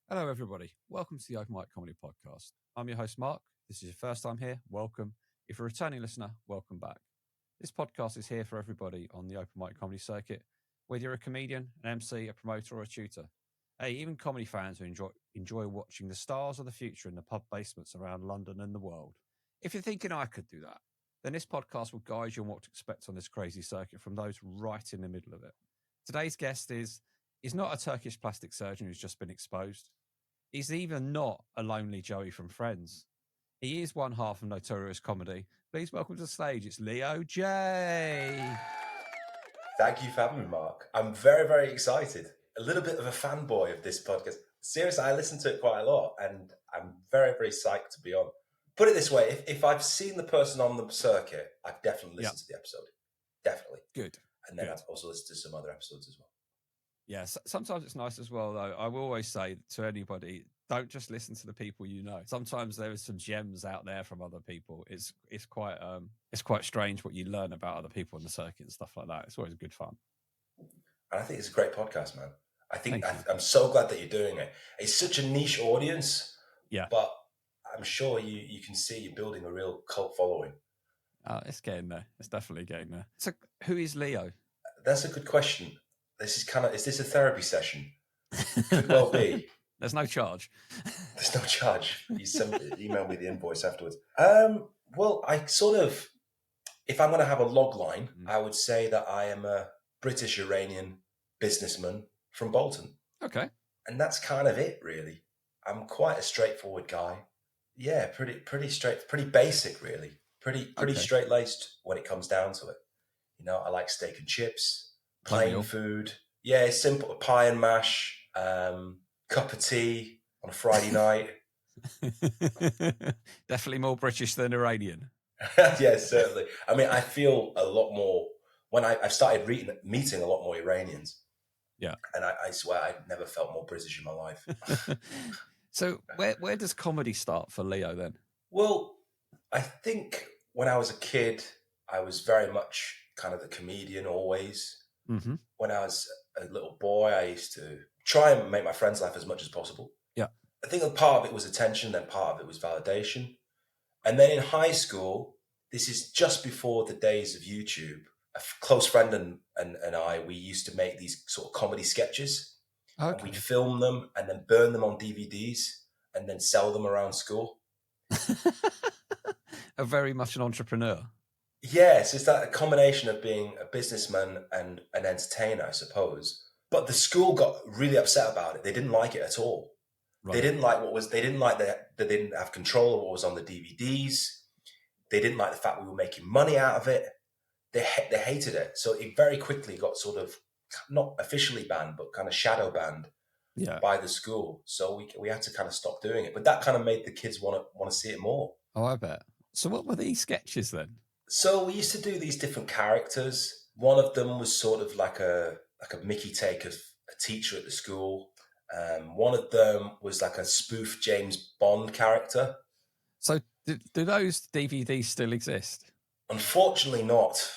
Hello, everybody. Welcome to the Open Mic Comedy Podcast. I'm your host, Mark. This is your first time here. Welcome. If you're a returning listener, welcome back. This podcast is here for everybody on the open mic comedy circuit, whether you're a comedian, an MC, a promoter, or a tutor. Hey, even comedy fans who enjoy watching the stars of the future in the pub basements around London and the world. If you're thinking I could do that, then this podcast will guide you on what to expect on this crazy circuit from those right in the middle of it. Today's guest is not a Turkish plastic surgeon who's just been exposed. He's even not a lonely Joey from Friends. He is one half of Notorious Comedy. Please welcome to the stage, it's Leo J. Thank you for having me, Mark. I'm very, very excited. A little bit of a fanboy of this podcast. Seriously, I listen to it quite a lot, and I'm very, very psyched to be on. Put it this way, if I've seen the person on the circuit, I've definitely listened to the episode. Definitely. Good. And then I've also listened to some other episodes as well. Yeah, sometimes it's nice as well, though. I will always say to anybody, don't just listen to the people you know. Sometimes there is some gems out there from other people. It's quite strange what you learn about other people on the circuit and stuff like that. It's always good fun. And I think it's a great podcast, man. I'm so glad that you're doing it. It's such a niche audience. Yeah. But I'm sure you can see you're building a real cult following. It's getting there. It's definitely getting there. So who is Leo? That's a good question. Is this a therapy session? Could well be. There's no charge. There's no charge. You email me the invoice afterwards. Well, if I'm going to have a log line, I would say that I am a British Iranian businessman from Bolton. Okay. And that's kind of it, really. I'm quite a straightforward guy. Yeah, pretty straight, pretty basic, really. Pretty straight-laced when it comes down to it. You know, I like steak and chips, plain food. Yeah, it's simple. Pie and mash, cup of tea on a Friday night. Definitely more British than Iranian. Yeah, certainly. I mean, I feel a lot more when I've started meeting a lot more Iranians. Yeah. And I swear I've never felt more British in my life. So where does comedy start for Leo then? Well, I think when I was a kid, I was very much kind of the comedian always. Mm-hmm. When I was a little boy, I used to try and make my friends laugh as much as possible. Yeah. I think a part of it was attention, then part of it was validation. And then in high school, this is just before the days of YouTube, a close friend and I, we used to make these sort of comedy sketches. Okay. And we'd film them and then burn them on DVDs and then sell them around school. Very much an entrepreneur. Yes, it's that combination of being a businessman and an entertainer, I suppose. But the school got really upset about it. They didn't like it at all. Right. They didn't like that they didn't have control of what was on the DVDs. They didn't like the fact we were making money out of it. They hated it. So it very quickly got sort of not officially banned, but kind of shadow banned by the school. So we had to kind of stop doing it. But that kind of made the kids want to see it more. Oh, I bet. So what were these sketches then? So we used to do these different characters. One of them was sort of like a Mickey take of a teacher at the school. One of them was like a spoof James Bond character. So do those DVDs still exist? Unfortunately not.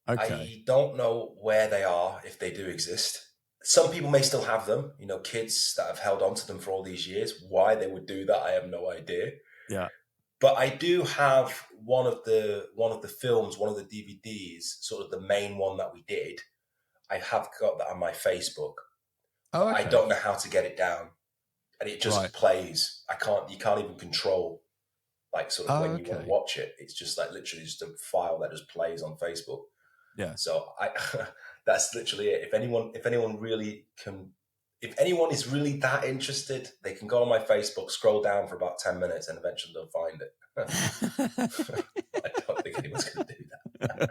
Okay. I don't know where they are, if they do exist. Some people may still have them, you know, kids that have held on to them for all these years. Why they would do that, I have no idea. Yeah. But I do have one of the films, one of the DVDs, sort of the main one that we did. I have got that on my Facebook. Oh, okay. I don't know how to get it down, and it just plays. You can't even control, like sort of when you want to watch it. It's just like literally just a file that just plays on Facebook. Yeah. So that's literally it. If anyone is really that interested, they can go on my Facebook, scroll down for about 10 minutes, and eventually they'll find it. I don't think anyone's going to do that.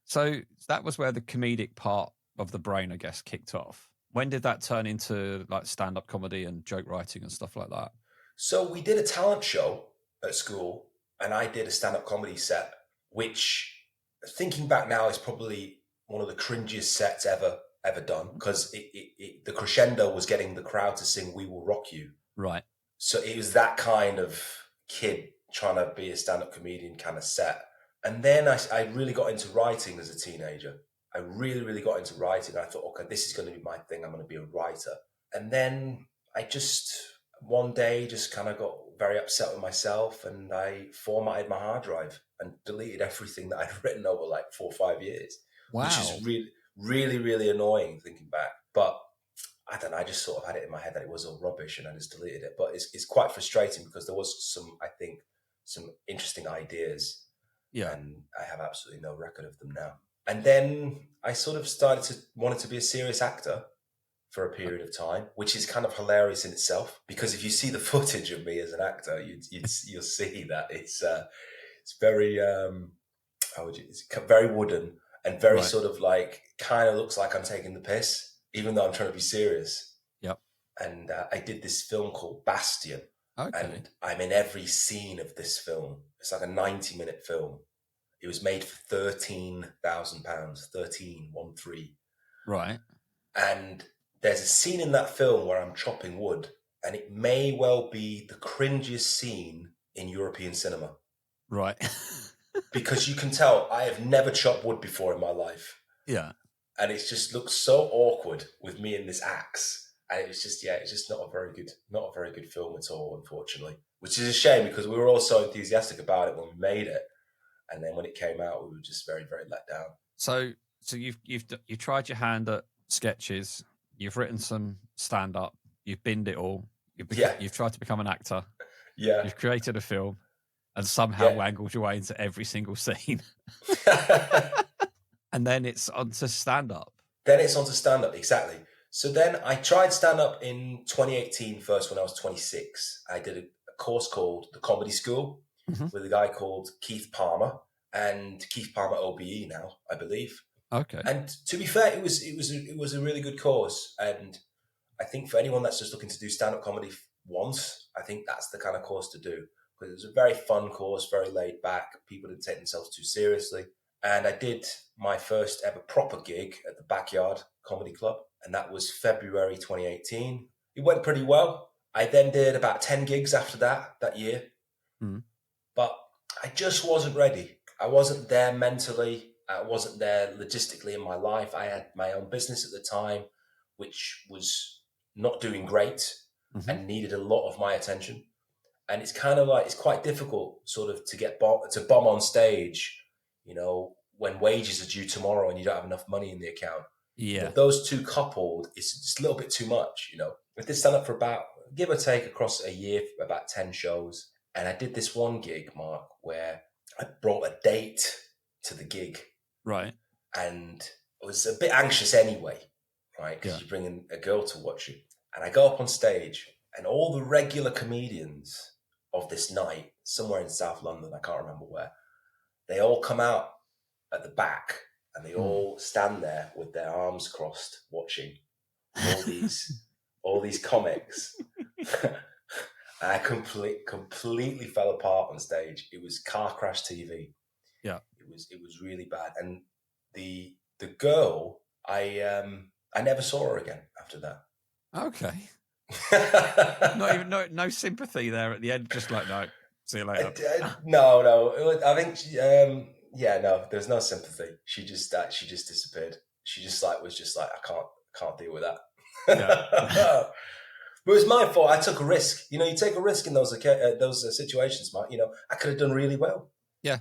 So that was where the comedic part of the brain, I guess, kicked off. When did that turn into like stand-up comedy and joke writing and stuff like that? So we did a talent show at school, and I did a stand-up comedy set, which, thinking back now, is probably one of the cringiest sets ever done, because the crescendo was getting the crowd to sing "We Will Rock You." Right. So it was that kind of kid trying to be a stand-up comedian kind of set. And then I really got into writing as a teenager. I really, really got into writing. I thought, okay, this is going to be my thing. I'm going to be a writer. And then I just one day just kind of got very upset with myself, and I formatted my hard drive and deleted everything that I'd written over like 4 or 5 years. Wow. Which is really, really, really annoying thinking back. But I don't know, I just sort of had it in my head that it was all rubbish and I just deleted it. But it's quite frustrating because there was some interesting ideas. Yeah. And I have absolutely no record of them now. And then I sort of wanted to be a serious actor for a period of time, which is kind of hilarious in itself. Because if you see the footage of me as an actor, you'll see that it's very it's very wooden and very sort of like kind of looks like I'm taking the piss, even though I'm trying to be serious. Yep. And I did this film called Bastion. Okay. And I'm in every scene of this film. It's like a 90-minute film. It was made for £13,000, 13. Right. And there's a scene in that film where I'm chopping wood, and it may well be the cringiest scene in European cinema. Right. Because you can tell I have never chopped wood before in my life. Yeah. And it just looks so awkward with me in this axe. And it's just not a very good film at all, unfortunately. Which is a shame because we were all so enthusiastic about it when we made it. And then when it came out, we were just very, very let down. So you've tried your hand at sketches. You've written some stand-up. You've binned it all. You've tried to become an actor. Yeah. You've created a film and somehow wangled your way into every single scene. And then it's onto stand-up. Exactly. So then I tried stand-up in 2018 first when I was 26. I did a course called The Comedy School with a guy called Keith Palmer, and Keith Palmer OBE now, I believe. Okay. And to be fair, it was a really good course. And I think for anyone that's just looking to do stand-up comedy once, I think that's the kind of course to do. Because it was a very fun course, very laid back. People didn't take themselves too seriously. And I did my first ever proper gig at the Backyard Comedy Club. And that was February 2018. It went pretty well. I then did about 10 gigs after that year. Mm. But I just wasn't ready. I wasn't there mentally. I wasn't there logistically in my life. I had my own business at the time, which was not doing great and needed a lot of my attention. And it's kind of like, it's quite difficult sort of to bomb on stage, when wages are due tomorrow and you don't have enough money in the account. Yeah. But those two coupled, it's just a little bit too much, I did stand up for about, give or take across a year, for about 10 shows. And I did this one gig, Mark, where I brought a date to the gig. Right. And I was a bit anxious anyway, right? Because you're bringing a girl to watch you. And I go up on stage and all the regular comedians of this night, somewhere in South London, I can't remember where, they all come out at the back and they all stand there with their arms crossed watching all these comics. And I completely fell apart on stage. It was car crash TV. Yeah. It was really bad. And the girl, I never saw her again after that. Okay. No sympathy there at the end. Just like, no, see you later. No. I think there's no sympathy. She just disappeared. She just was just like, I can't deal with that. Yeah. But it was my fault. I took a risk. You take a risk in those situations, Mark. I could have done really well. Yeah.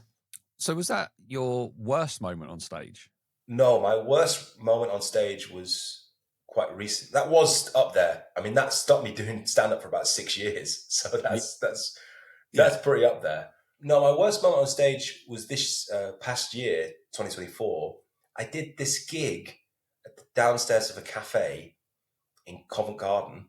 So was that your worst moment on stage? No, my worst moment on stage was quite recent. That was up there. I mean, that stopped me doing stand-up for about 6 years. So that's pretty up there. No, my worst moment on stage was this past year, 2024. I did this gig at the downstairs of a cafe in Covent Garden.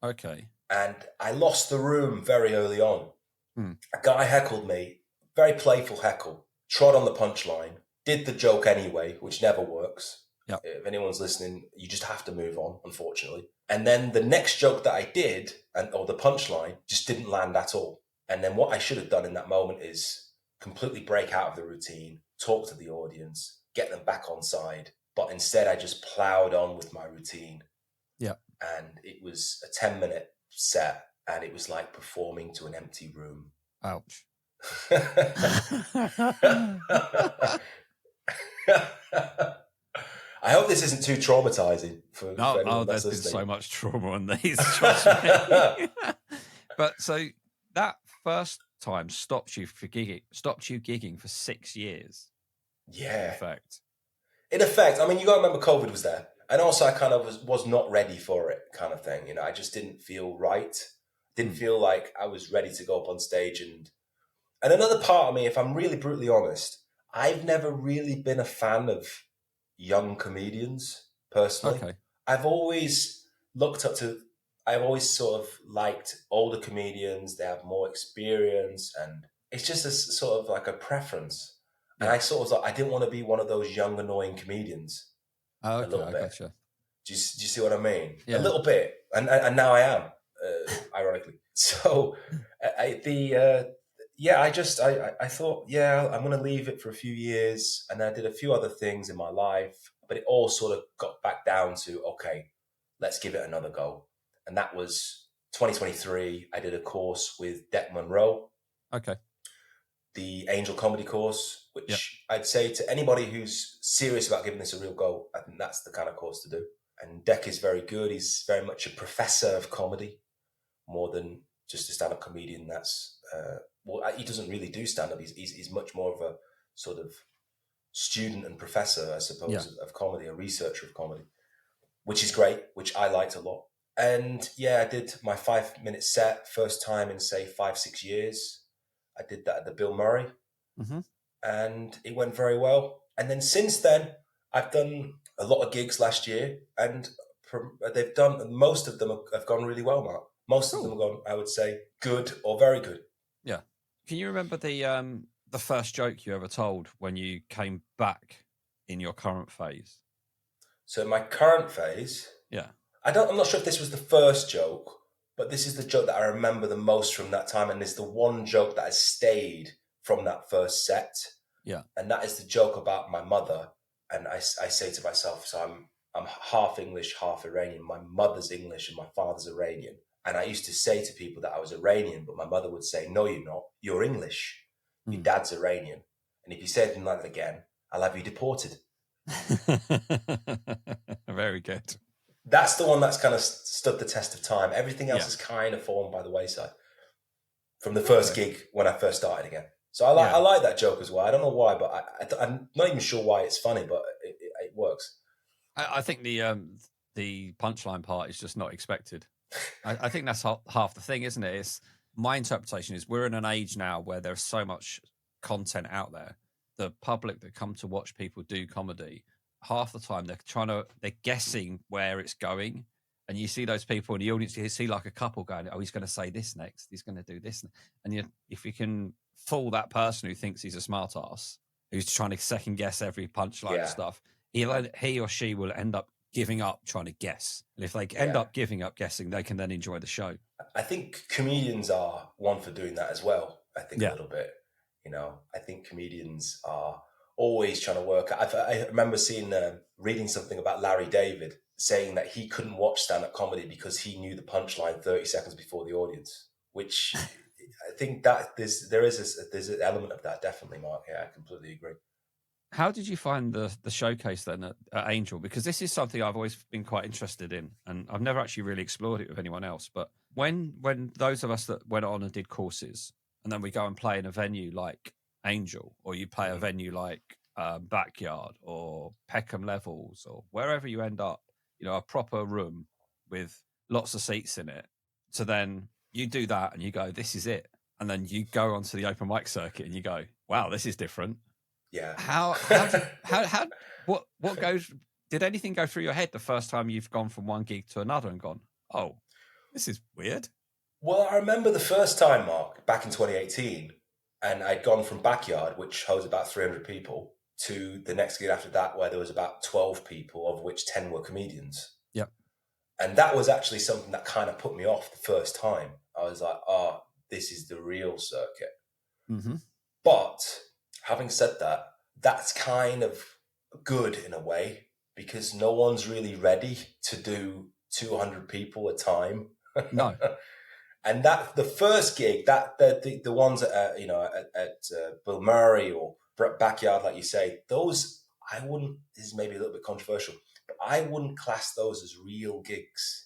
Okay. And I lost the room very early on. A guy heckled me, very playful heckle, trod on the punchline, did the joke anyway, which never works. Yep. If anyone's listening, you just have to move on, unfortunately. And then the next joke that I did, or the punchline, just didn't land at all. And then what I should have done in that moment is completely break out of the routine, talk to the audience, get them back on side. But instead, I just plowed on with my routine. Yeah. And it was a 10-minute set, and it was like performing to an empty room. Ouch. I hope this isn't too traumatizing for anyone that's there's been listening. so much trauma on these, trust me. But so that first time stopped you gigging for 6 years. Yeah. In effect. I mean, you got to remember COVID was there. And also I kind of was not ready for it kind of thing. You know, I just didn't feel right. Didn't feel like I was ready to go up on stage. And another part of me, if I'm really brutally honest, I've never really been a fan of young comedians personally. Okay. I've always sort of liked older comedians. They have more experience, and it's just a sort of like a preference. Yeah. And I sort of thought I didn't want to be one of those young, annoying comedians. Oh, okay, a little bit. I gotcha. Do you see what I mean? Yeah. A little bit, and now I am, ironically. So, I thought, yeah, I'm going to leave it for a few years, and I did a few other things in my life, but it all sort of got back down to, okay, let's give it another go. And that was 2023. I did a course with Deck Monroe. Okay. The Angel Comedy course, which I'd say to anybody who's serious about giving this a real go, I think that's the kind of course to do. And Deck is very good. He's very much a professor of comedy, more than just a stand-up comedian. That's he doesn't really do stand-up. He's much more of a sort of student and professor, I suppose, of comedy, a researcher of comedy, which is great, which I liked a lot. And yeah, I did my 5-minute set, first time in, say, 5-6 years. I did that at the Bill Murray, and it went very well. And then since then, I've done a lot of gigs last year, and most of them have gone really well, Mark. Most of them have gone, I would say, good or very good. Yeah. Can you remember the first joke you ever told when you came back in your current phase? So in my current phase, I'm not sure if this was the first joke, but this is the joke that I remember the most from that time, and it's the one joke that has stayed from that first set. Yeah. And that is the joke about my mother. And I say to myself, so I'm half English, half Iranian. My mother's English and my father's Iranian. And I used to say to people that I was Iranian, but my mother would say, no, you're not. You're English. Your dad's Iranian. And if you say anything like that again, I'll have you deported. Very good. That's the one that's kind of stood the test of time. Everything else has kind of fallen by the wayside from the first gig when I first started again. So I like that joke as well. I don't know why, but I'm not even sure why it's funny, but it works. I think the punchline part is just not expected. I think that's half the thing, isn't it? It's my interpretation is we're in an age now where there's so much content out there. The public that come to watch people do comedy, half the time they're guessing where it's going, and you see those people in the audience. You see like a couple going, "Oh, he's going to say this next. He's going to do this," and if you can fool that person who thinks he's a smart ass, who's trying to second guess every punchline and stuff, he or she will end up giving up trying to guess. And if they end up giving up guessing, they can then enjoy the show. I think comedians are one for doing that as well. I think a little bit. You know, I think comedians are always trying to work. I remember reading something about Larry David saying that he couldn't watch stand-up comedy because he knew the punchline 30 seconds before the audience, which I think that there's an element of that, definitely, Mark. Yeah, I completely agree. How did you find the showcase then at Angel? Because this is something I've always been quite interested in, and I've never actually really explored it with anyone else. But when those of us that went on and did courses, and then we go and play in a venue like Angel, or you play a venue like Backyard or Peckham Levels, or wherever you end up, a proper room with lots of seats in it. So then you do that and you go, this is it. And then you go onto the open mic circuit and you go, wow, this is different. Yeah. What goes? Did anything go through your head the first time you've gone from one gig to another and gone, oh, this is weird? Well, I remember the first time, Mark, back in 2018, and I'd gone from Backyard, which holds about 300 people, to the next gig after that, where there was about 12 people, of which 10 were comedians. Yep. And that was actually something that kind of put me off the first time. I was like, oh, this is the real circuit. Mm-hmm. But having said that, that's kind of good in a way, because no one's really ready to do 200 people a time. No. And that the first gig, that the ones at Bill Murray or Backyard, like you say, those I wouldn't, this is maybe a little bit controversial, but I wouldn't class those as real gigs.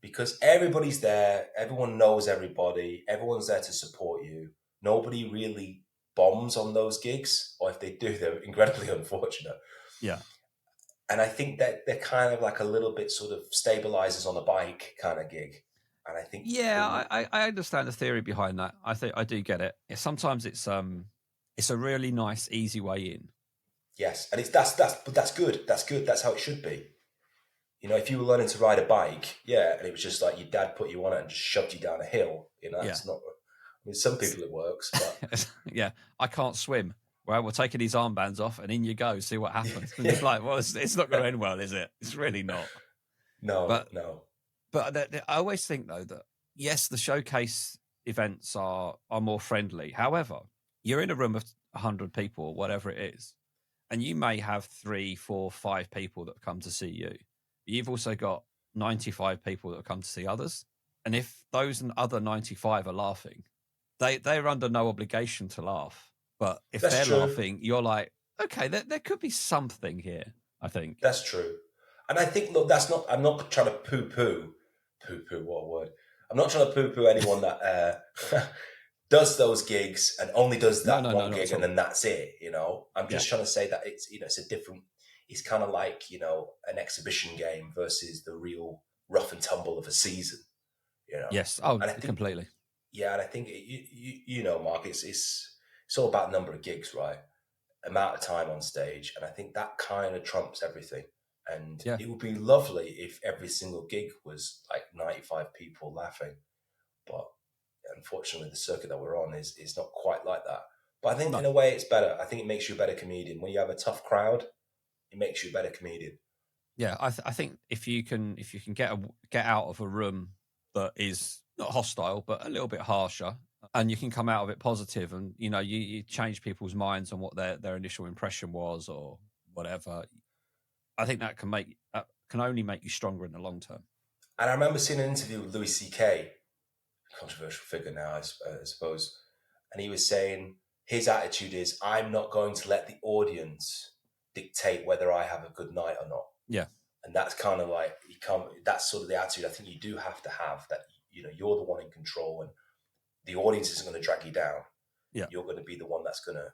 Because everybody's there, everyone knows everybody, everyone's there to support you. Nobody really bombs on those gigs, or if they do, they're incredibly unfortunate. Yeah. And I think that they're kind of like a little bit sort of stabilizers on a bike kind of gig. And I think I understand the theory behind that. I think I do get it. Sometimes it's a really nice, easy way in. Yes, and but that's good. That's good. That's how it should be. You know, if you were learning to ride a bike, and it was just like your dad put you on it and just shoved you down a hill, it's not. I mean, some people it works, but yeah, I can't swim. Well, we're taking these armbands off, and in you go. See what happens. And it's like, well, it's not going to end well, is it? It's really not. No. But I always think though that yes, the showcase events are more friendly. However, you're in a room of 100 people or whatever it is, and you may have 3, 4, 5 people that come to see you. You've also got 95 people that come to see others. And if those other 95 are laughing, they're under no obligation to laugh. But if they're laughing, you're like, okay, there could be something here, I think. That's true. And I think, look, I'm not trying to poo-poo, what a word. I'm not trying to poo-poo anyone that does those gigs and only does that one gig and then that's it, I'm just trying to say that it's, it's a different, it's kind of like, an exhibition game versus the real rough and tumble of a season, Yes. And I think, completely. Yeah. And I think, Mark, it's all about number of gigs, right? Amount of time on stage. And I think that kind of trumps everything. And it would be lovely if every single gig was like 95 people laughing. But unfortunately, the circuit that we're on is not quite like that. But I think in a way it's better. I think it makes you a better comedian. When you have a tough crowd, it makes you a better comedian. Yeah, I think if you can get out of a room that is not hostile but a little bit harsher, and you can come out of it positive, and you change people's minds on what their initial impression was or whatever, I think that can only make you stronger in the long term. And I remember seeing an interview with Louis C.K., controversial figure now, I suppose, and he was saying his attitude is, I'm not going to let the audience dictate whether I have a good night or not. Yeah. And that's kind of like, that's sort of the attitude I think you do have to have, that, you're the one in control and the audience isn't going to drag you down. Yeah. You're going to be the one that's going to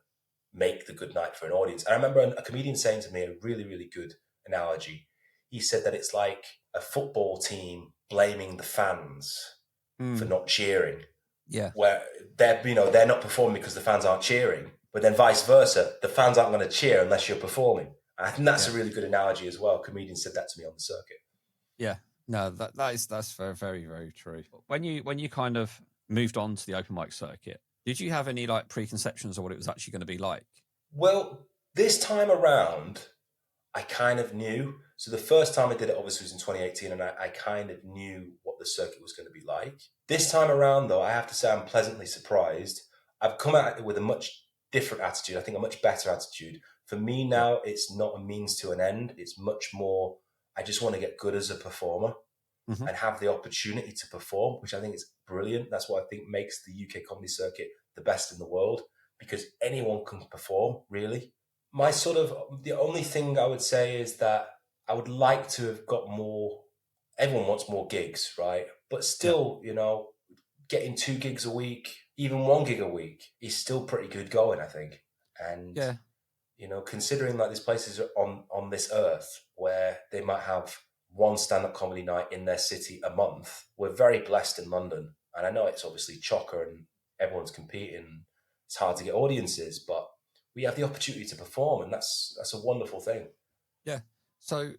make the good night for an audience. And I remember a comedian saying to me a really, really good analogy. He said that it's like a football team blaming the fans for not cheering. Yeah. Where they're not performing because the fans aren't cheering, but then vice versa, the fans aren't going to cheer unless you're performing. And I think that's a really good analogy as well. Comedians said that to me on the circuit. Yeah. No, that's very, very, very true. When you kind of moved on to the open mic circuit, did you have any like preconceptions of what it was actually going to be like? Well, this time around, I kind of knew. So the first time I did it obviously was in 2018, and I kind of knew what the circuit was going to be like. This time around, though, I have to say I'm pleasantly surprised. I've come at it with a much different attitude. I think a much better attitude. For me now, it's not a means to an end. It's much more, I just want to get good as a performer and have the opportunity to perform, which I think is brilliant. That's what I think makes the UK comedy circuit the best in the world, because anyone can perform, really. The only thing I would say is that I would like to have got more. Everyone wants more gigs, right? But still, getting 2 gigs a week, even 1 gig a week is still pretty good going, I think. And, considering like these places are on this earth where they might have 1 stand-up comedy night in their city a month, we're very blessed in London. And I know it's obviously chocker and everyone's competing. It's hard to get audiences, but we have the opportunity to perform, and that's a wonderful thing. Yeah. So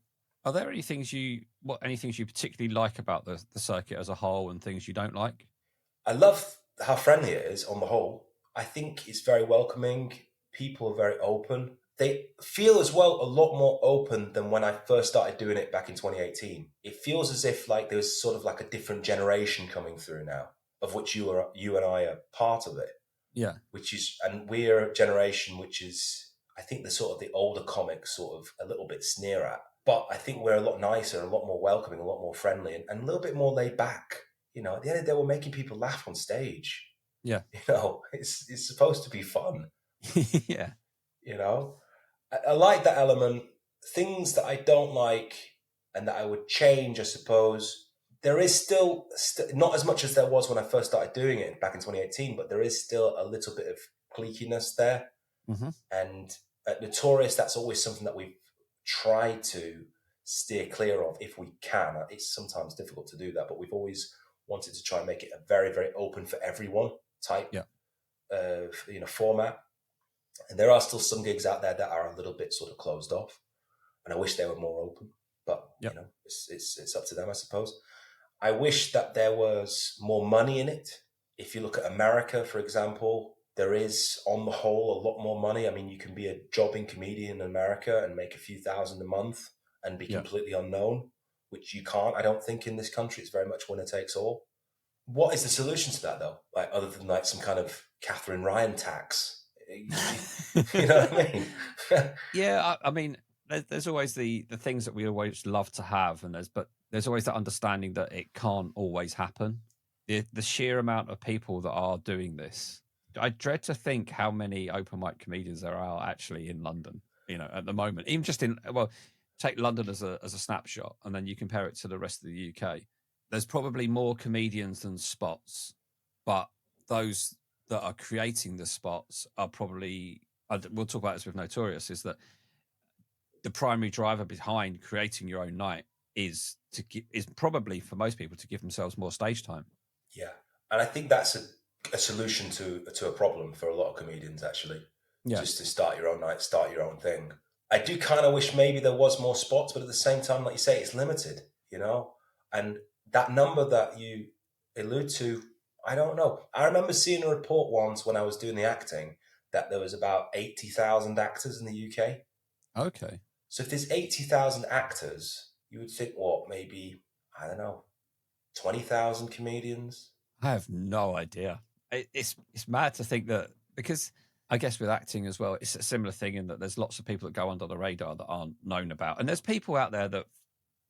are there any things you particularly like about the circuit as a whole and things you don't like? I love how friendly it is on the whole. I think it's very welcoming. People are very open. They feel as well a lot more open than when I first started doing it back in 2018. It feels as if like there's sort of like a different generation coming through now, of which you and I are part of it. Yeah. And we're a generation which is, I think, the sort of the older comics sort of a little bit sneer at. But I think we're a lot nicer, a lot more welcoming, a lot more friendly, and a little bit more laid back. At the end of the day, we're making people laugh on stage. Yeah. It's supposed to be fun. Yeah. I like that element. Things that I don't like and that I would change, I suppose. There is still not as much as there was when I first started doing it back in 2018, but there is still a little bit of cliqueiness there. Mm-hmm. And at Notorious, that's always something that we've tried to steer clear of if we can. It's sometimes difficult to do that, but we've always wanted to try and make it a very, very open for everyone type of format. And there are still some gigs out there that are a little bit sort of closed off, and I wish they were more open. But it's up to them, I suppose. I wish that there was more money in it. If you look at America, for example, there is, on the whole, a lot more money. I mean, you can be a jobbing comedian in America and make a few thousand a month and be completely unknown, which you can't, I don't think, in this country. It's very much winner takes all. What is the solution to that, though? Like, other than like some kind of Catherine Ryan tax? You know what I mean? Yeah, I mean, there's always the things that we always love to have, and there's always that understanding that it can't always happen. The sheer amount of people that are doing this, I dread to think how many open mic comedians there are actually in London. At the moment, even just take London as a snapshot, and then you compare it to the rest of the UK. There's probably more comedians than spots, but those that are creating the spots are probably. We'll talk about this with Notorious. Is that the primary driver behind creating your own night is probably for most people to give themselves more stage time. Yeah, and I think that's a solution to a problem for a lot of comedians, actually. Yeah. Just to start your own night, start your own thing. I do kind of wish maybe there was more spots, but at the same time, like you say, it's limited, and that number that you allude to, I don't know. I remember seeing a report once when I was doing the acting that there was about 80,000 actors in the UK. Okay. So if there's 80,000 actors, you would think, maybe, I don't know, 20,000 comedians? I have no idea. It's mad to think that, because I guess with acting as well, it's a similar thing in that there's lots of people that go under the radar that aren't known about. And there's people out there that,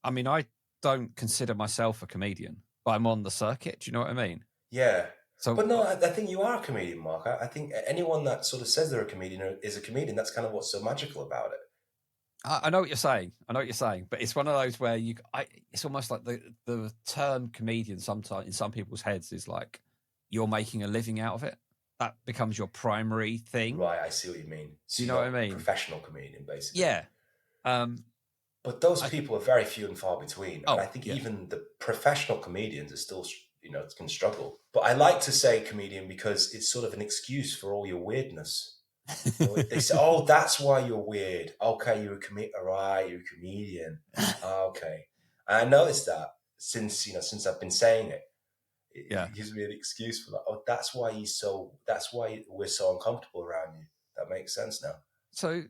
I mean, I don't consider myself a comedian, but I'm on the circuit. Do you know what I mean? Yeah. But no, I think you are a comedian, Mark. I think anyone that sort of says they're a comedian is a comedian. That's kind of what's so magical about it. I know what you're saying. But it's one of those where it's almost like the term comedian sometimes in some people's heads is like you're making a living out of it. That becomes your primary thing. Right, I see what you mean. So you know what I mean? Professional comedian, basically. Yeah. But those people are very few and far between. And I think even the professional comedians are still, can struggle. But I like to say comedian because it's sort of an excuse for all your weirdness. They say, "Oh, that's why you're weird. Okay, you're a comedian. Right, you're a comedian. Okay." And I noticed that since I've been saying it, it gives me an excuse for that. Oh, that's why we're so uncomfortable around you. That makes sense now. So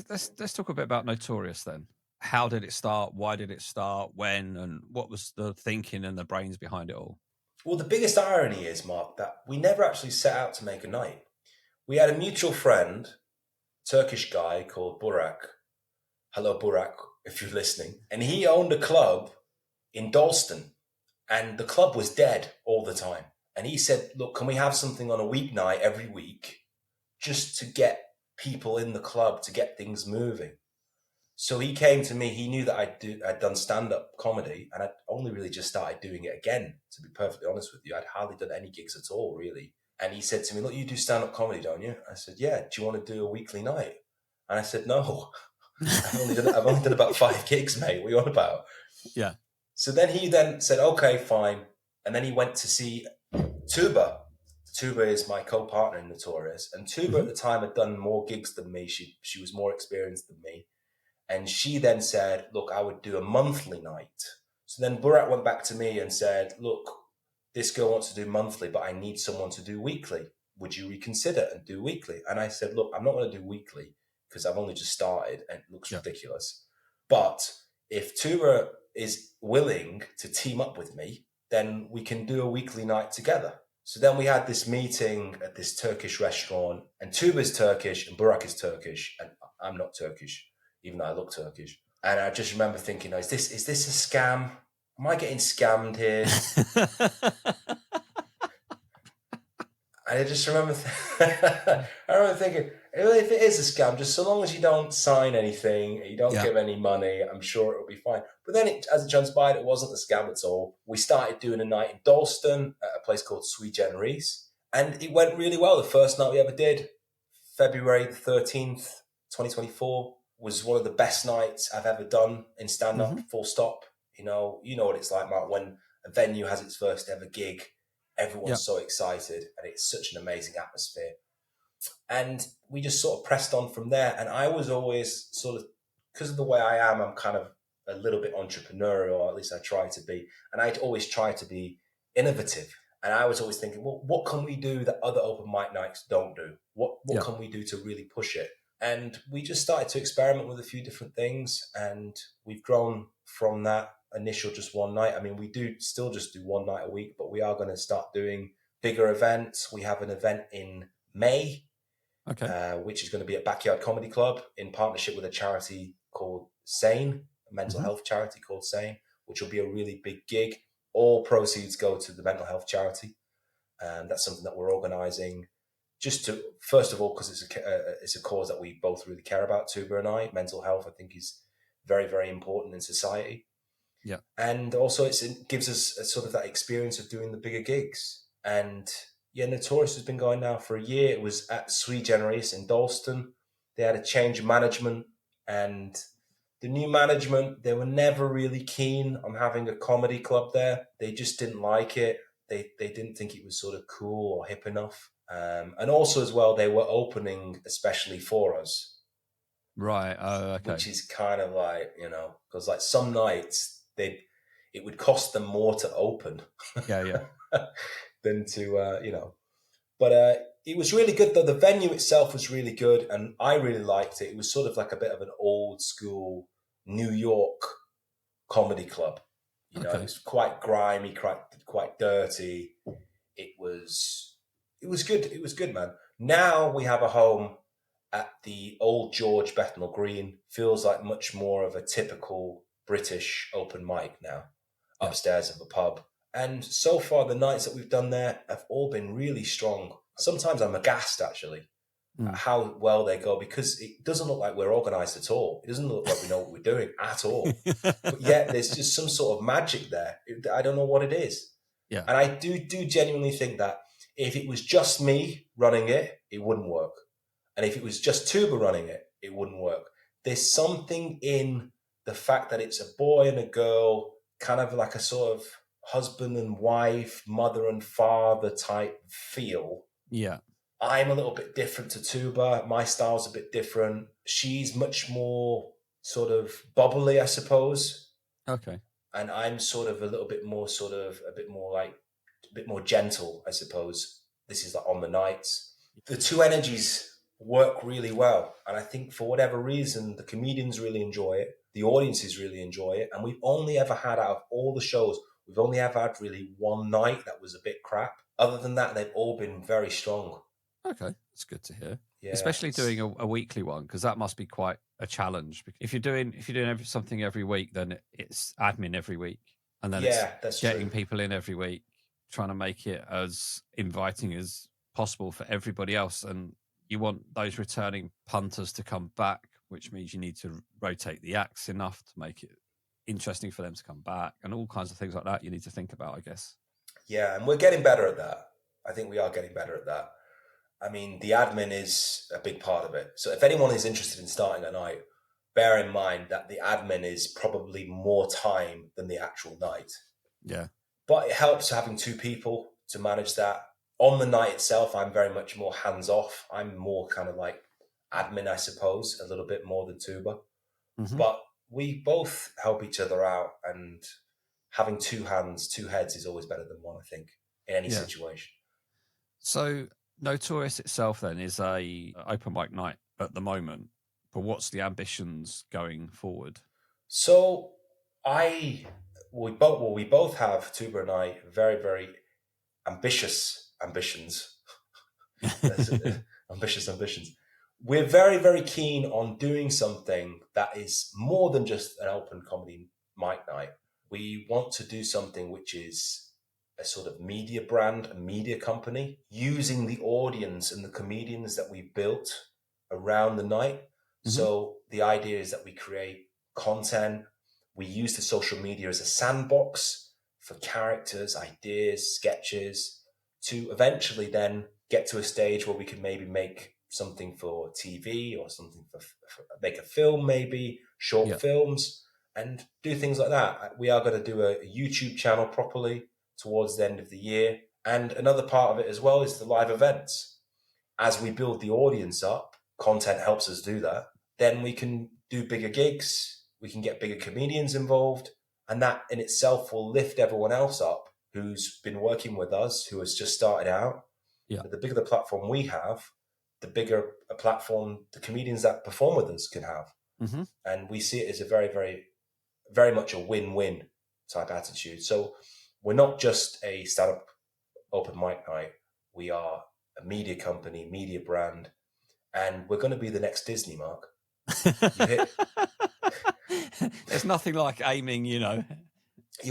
let's talk a bit about Notorious then. How did it start? Why did it start? When? And what was the thinking and the brains behind it all? Well, the biggest irony is, Mark, that we never actually set out to make a night. We had a mutual friend, Turkish guy called Burak. Hello, Burak, if you're listening. And he owned a club in Dalston, and the club was dead all the time. And he said, "Look, can we have something on a weeknight every week just to get people in the club, to get things moving?" So he came to me. He knew that I'd done stand-up comedy, and I'd only really just started doing it again, to be perfectly honest with you. I'd hardly done any gigs at all, really. And he said to me, "Look, you do stand-up comedy, don't you?" I said, "Yeah. Do you want to do a weekly night?" And I said, "No. I've only done about 5 gigs, mate. What are you on about?" Yeah. So then he said, "Okay, fine." And then he went to see Tuba. Tuba is my co-partner in Notorious. And Tuba at the time had done more gigs than me. She was more experienced than me. And she then said, "Look, I would do a monthly night." So then Burak went back to me and said, "Look, this girl wants to do monthly, but I need someone to do weekly. Would you reconsider and do weekly?" And I said, "Look, I'm not going to do weekly because I've only just started and it looks ridiculous. But if Tuba is willing to team up with me, then we can do a weekly night together." So then we had this meeting at this Turkish restaurant, and Tuba's Turkish and Burak is Turkish, and I'm not Turkish, even though I look Turkish. And I just remember thinking, is this a scam? Am I getting scammed here? And I just remember, I remember thinking, if it is a scam, just so long as you don't sign anything, you don't give any money, I'm sure it'll be fine. But then, as it transpired, it wasn't a scam at all. We started doing a night in Dalston at a place called Sui Generis, and it went really well. The first night we ever did, February the 13th, 2024, was one of the best nights I've ever done in stand-up, full stop. You know what it's like, Mark, when a venue has its first ever gig. Everyone's so excited, and it's such an amazing atmosphere. And we just sort of pressed on from there. And I was always sort of, because of the way I am, I'm kind of a little bit entrepreneurial, or at least I try to be. And I'd always try to be innovative. And I was always thinking, well, what can we do that other open mic nights don't do? What can we do to really push it? And we just started to experiment with a few different things. And we've grown from that initial just one night. I mean, we do still just do one night a week, but we are going to start doing bigger events. We have an event in May, which is going to be at Backyard Comedy Club in partnership with a charity called Sane, a mental health charity called Sane, which will be a really big gig. All proceeds go to the mental health charity. And that's something that we're organising just to, first of all, because it's a cause that we both really care about, Tuba and I. Mental health, I think, is very, very important in society. Yeah. And also it gives us a sort of that experience of doing the bigger gigs. And Notorious has been going now for a year. It was at Sui Generis in Dalston. They had a change of management, and the new management, they were never really keen on having a comedy club there. They just didn't like it. They didn't think it was sort of cool or hip enough. And also as well, they were opening especially for us. Right. Okay. Which is kind of like, because like some nights it would cost them more to open. Yeah. than to, But it was really good, though. The venue itself was really good, and I really liked it. It was sort of like a bit of an old school New York comedy club. It was quite grimy, quite dirty. It was good. It was good, man. Now we have a home at the Old George Bethnal Green. Feels like much more of a typical British open mic now, upstairs of a pub. And so far, the nights that we've done there have all been really strong. Sometimes I'm aghast, actually, at how well they go, because it doesn't look like we're organised at all. It doesn't look like we know what we're doing at all. But yet there's just some sort of magic there. I don't know what it is. Yeah. And I do genuinely think that if it was just me running it, it wouldn't work. And if it was just Tuba running it, it wouldn't work. There's something in the fact that it's a boy and a girl, kind of like a sort of husband and wife, mother and father type feel. Yeah. I'm a little bit different to Tuba. My style's a bit different. She's much more sort of bubbly, I suppose. Okay. And I'm sort of a bit more gentle, I suppose. This is like on the nights. The two energies work really well. And I think for whatever reason, the comedians really enjoy it. The audiences really enjoy it. And we've only ever had, out of all the shows, we've only ever had really one night that was a bit crap. Other than that, they've all been very strong. Okay, that's good to hear. Yeah, especially doing a weekly one, because that must be quite a challenge. If you're doing something every week, then it's admin every week, and then it's getting people in every week, trying to make it as inviting as possible for everybody else. And you want those returning punters to come back, which means you need to rotate the acts enough to make it interesting for them to come back, and all kinds of things like that you need to think about, I guess. Yeah, and we're getting better at that. I think we are getting better at that. I mean, the admin is a big part of it. So if anyone is interested in starting a night, bear in mind that the admin is probably more time than the actual night. Yeah. But it helps having two people to manage that. On the night itself, I'm very much more hands-off. I'm more kind of like admin, I suppose, a little bit more than Tuba. Mm-hmm. But we both help each other out, and having two hands, two heads is always better than one, I think, in any situation. So Notorious itself then is a open mic night at the moment, but what's the ambitions going forward? So we both have, Tuba and I, very, very ambitious ambitions. Ambitious ambitions. We're very, very keen on doing something that is more than just an open comedy mic night. We want to do something which is sort of media brand, a media company, using the audience and the comedians that we built around the night. Mm-hmm. So the idea is that we create content. We use the social media as a sandbox for characters, ideas, sketches, to eventually then get to a stage where we can maybe make something for TV or something for make a film, maybe short films, and do things like that. We are going to do a YouTube channel properly towards the end of the year. And another part of it as well is the live events. As we build the audience up, content helps us do that. Then we can do bigger gigs. We can get bigger comedians involved. And that in itself will lift everyone else up who's been working with us, who has just started out. Yeah. The bigger the platform we have, the bigger a platform the comedians that perform with us can have. Mm-hmm. And we see it as a very, very, very much a win-win type attitude. So we're not just a stand-up open mic night. We are a media company, media brand, and we're going to be the next Disney, Mark. There's nothing like aiming, You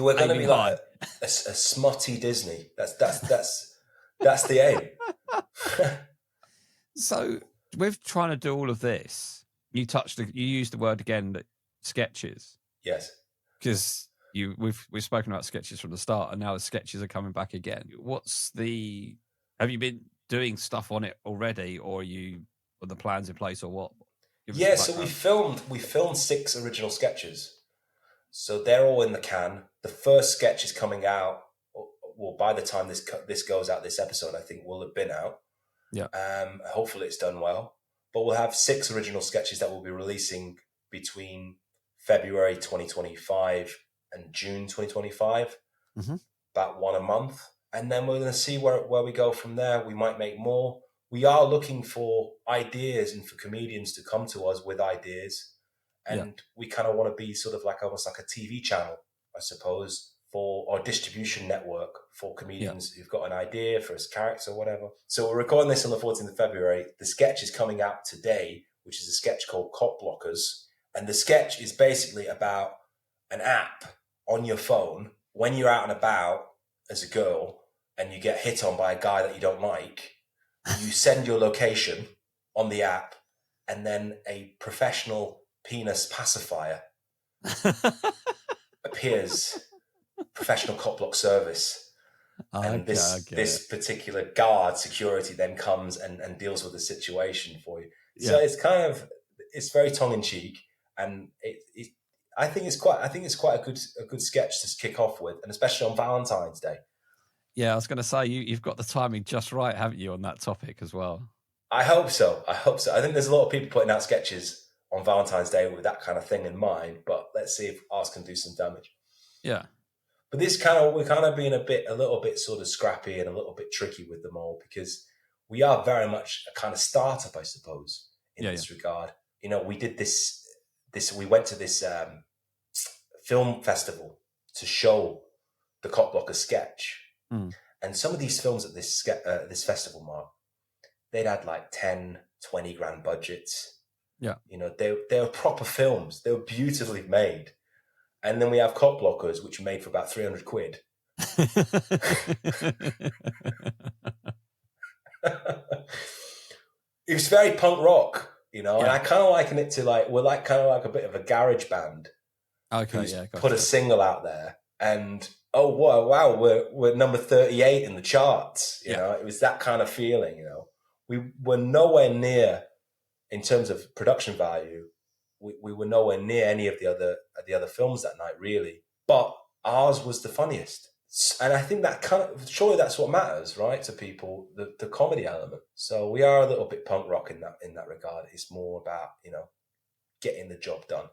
were going to be high. Like a smutty Disney. That's the aim. So with trying to do all of this, you used the word again, that sketches. Yes. Because we've spoken about sketches from the start, and now the sketches are coming back again. Have you been doing stuff on it already, or are the plans in place, or what? So we filmed 6 original sketches. So they're all in the can. The first sketch is coming out. Well, by the time this goes out, this episode, I think, will have been out. Yeah. Hopefully it's done well. But we'll have 6 original sketches that we'll be releasing between February 2025 and June 2025. Mm-hmm. About 1 a month. And then we're going to see where we go from there. We might make more. We are looking for ideas and for comedians to come to us with ideas. And we kind of want to be sort of almost like a TV channel, I suppose, or a distribution network for comedians who've got an idea for a character or whatever. So we're recording this on the 14th of February. The sketch is coming out today, which is a sketch called Cop Blockers. And the sketch is basically about an app on your phone when you're out and about as a girl and you get hit on by a guy that you don't like. You send your location on the app, and then a professional penis pacifier appears, professional cop block service. And this particular guard security then comes and deals with the situation for you. So it's very tongue in cheek, and I think it's quite a good sketch to kick off with, and especially on Valentine's Day. Yeah, I was going to say, you've got the timing just right, haven't you, on that topic as well? I hope so. I think there's a lot of people putting out sketches on Valentine's Day with that kind of thing in mind, but let's see if ours can do some damage. Yeah. But we're kind of being a little bit sort of scrappy and a little bit tricky with them all, because we are very much a kind of startup, I suppose, in this regard. We did we went to this film festival to show the Cop Blocker sketch. Mm. And some of these films at this festival, Mark, they'd had like 10, 20 grand budgets. Yeah. They were proper films. They were beautifully made. And then we have Cop Blockers, which are made for about 300 quid. It was very punk rock, and I kind of liken it to we're kind of like a bit of a garage band. Okay, put a single out there, and wow, we're number 38 in the charts. It was that kind of feeling. We were nowhere near, in terms of production value, we were nowhere near any of the other films that night, really. But ours was the funniest, and I think that surely that's what matters, right, to people, the comedy element. So we are a little bit punk rock in that regard. It's more about getting the job done.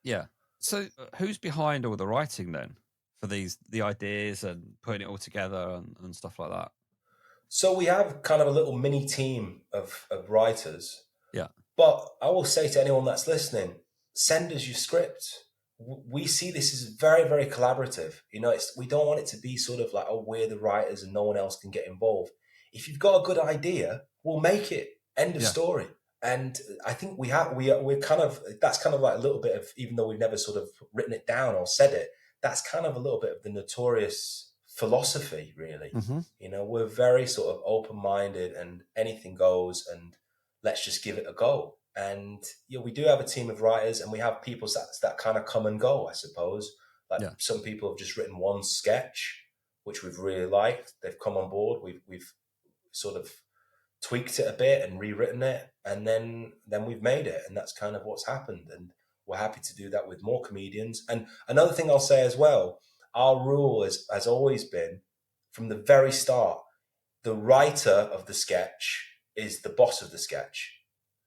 Yeah. So who's behind all the writing then for the ideas and putting it all together and stuff like that? So we have kind of a little mini team of writers. Yeah. But I will say to anyone that's listening, send us your script. We see this as very, very collaborative. We don't want it to be sort of like, we're the writers and no one else can get involved. If you've got a good idea, we'll make it. End of story. And I think we're kind of, that's kind of like a little bit of, even though we've never sort of written it down or said it, that's kind of a little bit of the Notorious philosophy, really. Mm-hmm. You know, we're very sort of open-minded and anything goes, and let's just give it a go. And we do have a team of writers, and we have people that kind of come and go, I suppose. Like some people have just written one sketch, which we've really liked. They've come on board. We've sort of tweaked it a bit and rewritten it, and then we've made it, and that's kind of what's happened. And we're happy to do that with more comedians. And another thing I'll say as well, our rule has always been, from the very start, the writer of the sketch is the boss of the sketch.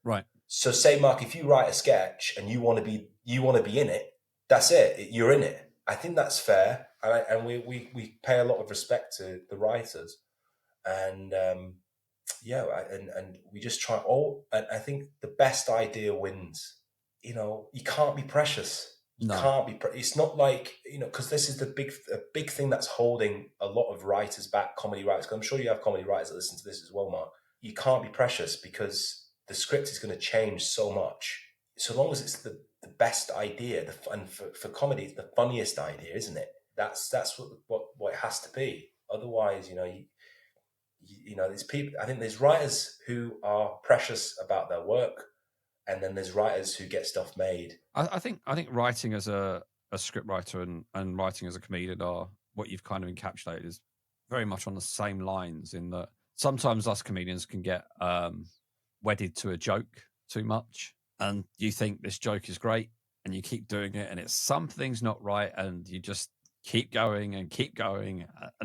Right. So say, Mark, if you write a sketch and you want to be in it, that's it. You're in it. I think that's fair. And we pay a lot of respect to the writers. And and we just try and I think the best idea wins. You know, you can't be precious. You can't be. It's not like, because this is a big thing that's holding a lot of writers back, comedy writers. Because I'm sure you have comedy writers that listen to this as well, Mark. You can't be precious because the script is going to change so much. So long as it's the best idea, and for comedy, it's the funniest idea, isn't it? That's what it has to be. Otherwise, there's people. I think there's writers who are precious about their work, and then there's writers who get stuff made. I think writing as a script writer and writing as a comedian are what you've kind of encapsulated is very much on the same lines, in that sometimes us comedians can get wedded to a joke too much, and you think this joke is great and you keep doing it and something's not right, and you just keep going and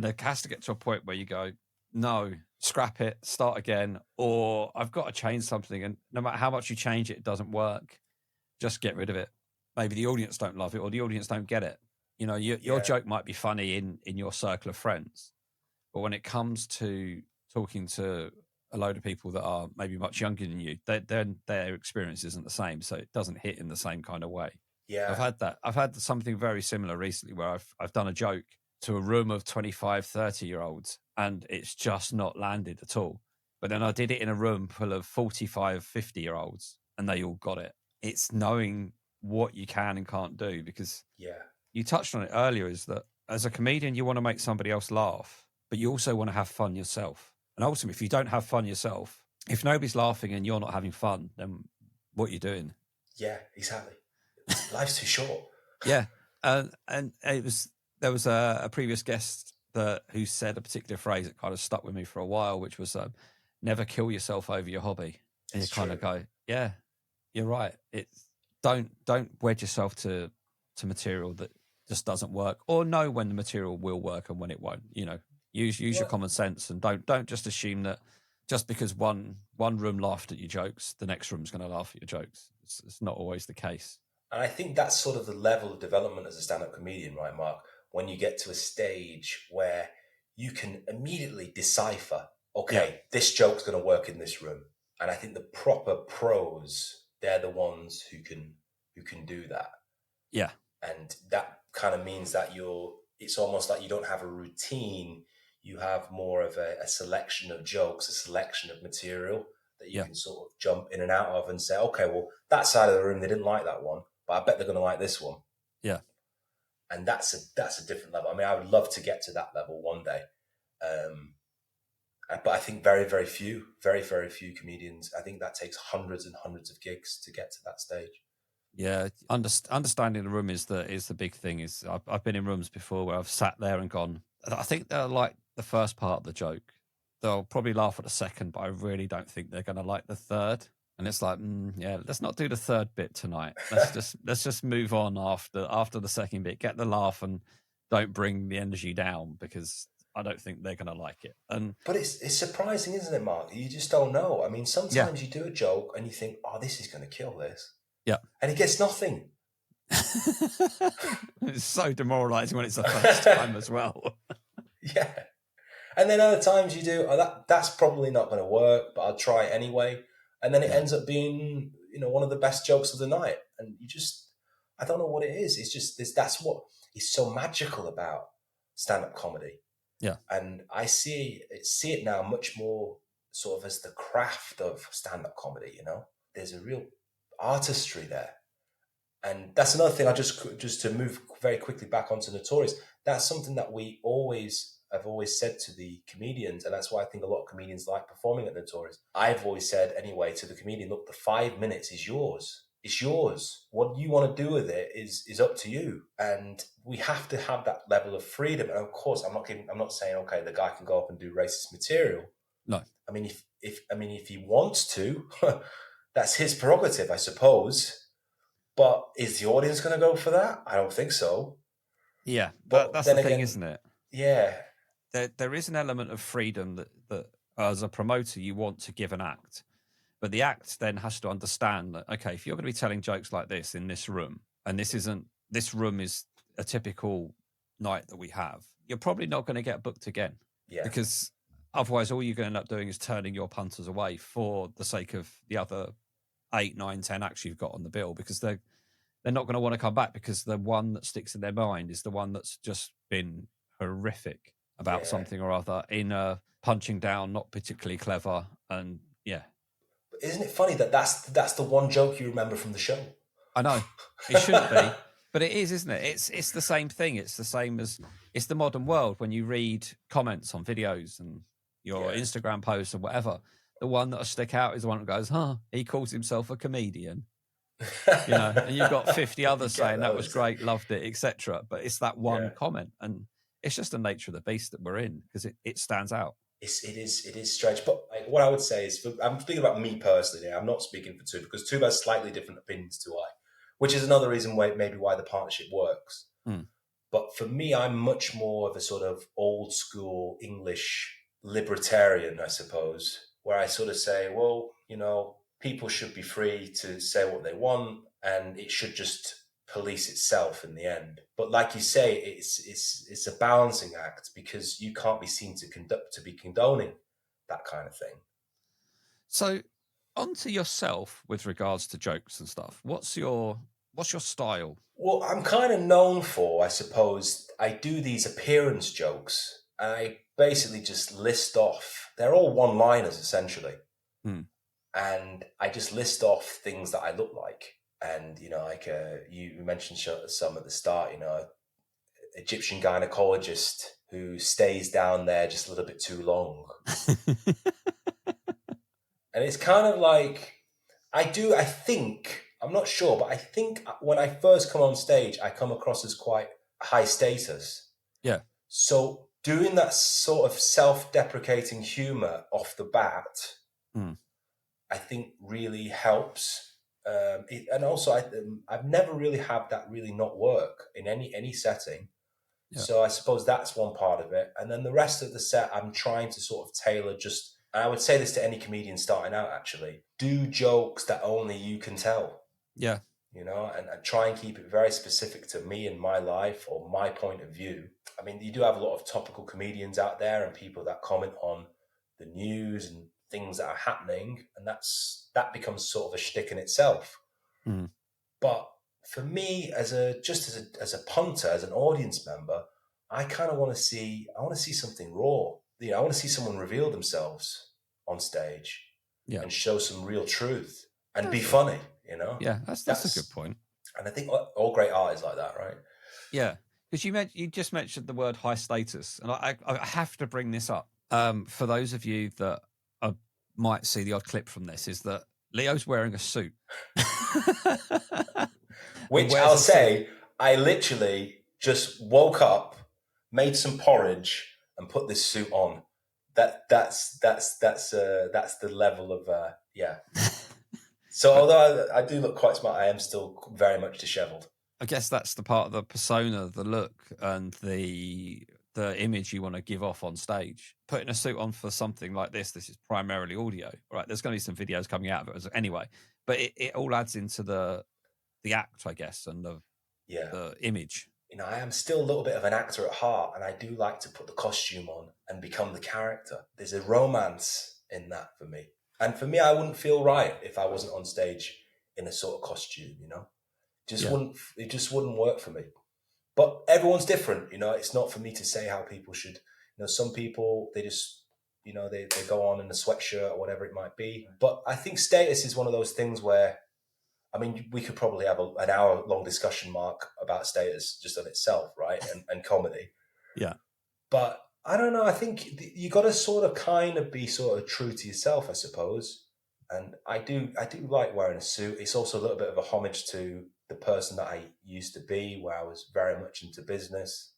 it has to get to a point where you go, no, scrap it, start again, or I've got to change something, and no matter how much you change it, it doesn't work. Just get rid of it. Maybe the audience don't love it, or the audience don't get it. Your joke might be funny in your circle of friends, but when it comes to talking to a load of people that are maybe much younger than you, their experience isn't the same, so it doesn't hit in the same kind of way. Yeah, I've had that. I've had something very similar recently where I've done a joke to a room of 25, 30-year-olds, and it's just not landed at all. But then I did it in a room full of 45, 50-year-olds, and they all got it. It's knowing what you can and can't do, because you touched on it earlier, is that as a comedian, you want to make somebody else laugh, but you also want to have fun yourself. And ultimately, if you don't have fun yourself, if nobody's laughing and you're not having fun, then what are you doing? Yeah, exactly. Life's too short. Yeah. And there was a previous guest who said a particular phrase that kind of stuck with me for a while, which was never kill yourself over your hobby. And you kind of go, yeah, you're right. Don't wed yourself to material that just doesn't work, or know when the material will work and when it won't. Use your common sense, and don't just assume that just because one room laughed at your jokes, the next room's going to laugh at your jokes. It's not always the case. And I think that's sort of the level of development as a stand-up comedian, right, Mark? When you get to a stage where you can immediately decipher, this joke's going to work in this room. And I think the proper pros, they're the ones who can do that. Yeah. And that kind of means that it's almost like you don't have a routine. You have more of a selection of jokes, a selection of material that you can sort of jump in and out of and say, okay, well, that side of the room, they didn't like that one, but I bet they're going to like this one. Yeah. And that's a different level. I mean, I would love to get to that level one day. But I think very, very few comedians. I think that takes hundreds and hundreds of gigs to get to that stage. Yeah, understanding the room is the big thing. I've been in rooms before where I've sat there and gone, I think they'll like the first part of the joke. They'll probably laugh at the second, but I really don't think they're going to like the third. And it's like, let's not do the third bit tonight. Let's just move on after the second bit. Get the laugh and don't bring the energy down, because I don't think they're going to like it. But it's surprising, isn't it, Mark? You just don't know. I mean, sometimes you do a joke and you think, oh, this is going to kill this. Yeah. And it gets nothing. It's so demoralizing when it's the first time as well. Yeah. And then other times you do, that's probably not going to work, but I'll try it anyway. And then it ends up being, one of the best jokes of the night. And I don't know what it is. It's just that's what is so magical about stand-up comedy. Yeah. And I see it now much more sort of as the craft of stand-up comedy, There's a real artistry there. And that's another thing. I just to move very quickly back onto Notorious. That's something that I've always said to the comedians, and that's why I think a lot of comedians like performing at Notorious. I've always said anyway to the comedian, look, the 5 minutes is yours. It's yours. What you want to do with it is up to you. And we have to have that level of freedom. And of course, I'm not saying, okay, the guy can go up and do racist material. No. I mean, if he wants to, that's his prerogative, I suppose. But is the audience going to go for that? I don't think so. Yeah, but that's the thing, isn't it? Yeah. There is an element of freedom that as a promoter you want to give an act. But the act then has to understand that, okay, if you're going to be telling jokes like this in this room, and this room is a typical night that we have, you're probably not going to get booked again. Yeah. Because otherwise all you're going to end up doing is turning your punters away for the sake of the other 8, 9, 10 acts you've got on the bill, because they're not going to want to come back, because the one that sticks in their mind is the one that's just been horrific about something or other, in a punching down, not particularly clever, and yeah. But isn't it funny that that's the one joke you remember from the show? I know it shouldn't be, but it is, isn't it? It's the same thing. It's the same as it's the modern world. When you read comments on videos and your Instagram posts or whatever, the one that'll stick out is the one that goes, he calls himself a comedian. You know, and you've got 50 others saying that was great, loved it, etc. But it's that one comment, and it's just the nature of the beast that we're in, because it stands out. It is strange. But like, what I would say is, I'm speaking about me personally. I'm not speaking for Tube, because Tube has slightly different opinions to I, which is another reason why the partnership works. But for me, I'm much more of a sort of old school English libertarian, I suppose, where I sort of say, well, you know, people should be free to say what they want, and it should just police itself in the end. But like you say, it's a balancing act, because you can't be seen to be condoning that kind of thing. So, onto yourself with regards to jokes and stuff. What's your style? Well, I'm kind of known for, I suppose, I do these appearance jokes. I basically just list off. They're all one-liners essentially. And I just list off things that I look like. And, you know, like you mentioned some at the start, you know, Egyptian gynecologist who stays down there just a little bit too long. And it's kind of like, I'm not sure, but I think when I first come on stage, I come across as quite high status. Yeah. So doing that sort of self-deprecating humor off the bat, I think really helps. And also, I've never really had that really not work in any setting. Yeah. So I suppose that's one part of it. And then the rest of the set, I'm trying to sort of tailor just, and I would say this to any comedian starting out, actually, do jokes that only you can tell. Yeah. You know, and try and keep it very specific to me and my life or my point of view. I mean, you do have a lot of topical comedians out there and people that comment on the news and things that are happening, and that becomes sort of a shtick in itself. But for me, as a punter, as an audience member, I kind of want to see something raw. You know, I want to see someone reveal themselves on stage, and show some real truth and be funny. You know, that's a good point. And I think all great art is like that, right? Yeah, because you just mentioned the word high status, and I have to bring this up for those of you that might see the odd clip from this, is that Leo's wearing a suit. Which I'll say, I literally just woke up, made some porridge, and put this suit on. That's the level of So although I do look quite smart, I am still very much dishevelled. I guess that's the part of the persona, the look, and the image you want to give off on stage. Putting a suit on for something like this is primarily audio, right? There's going to be some videos coming out of it anyway, but it all adds into the act, I guess, and the image. You know, I am still a little bit of an actor at heart, and I do like to put the costume on and become the character. There's a romance in that for me. And for me, I wouldn't feel right if I wasn't on stage in a sort of costume, you know? It just wouldn't work for me. But everyone's different, you know. It's not for me to say how people should. You know, some people, they just, you know, they go on in a sweatshirt or whatever it might be. But I think status is one of those things where I mean, we could probably have an hour-long discussion, Mark, about status just on itself, right? And comedy. Yeah. But I don't know. I think you got to sort of kind of be sort of true to yourself, I suppose. And I do like wearing a suit. It's also a little bit of a homage to the person that I used to be, where I was very much into business.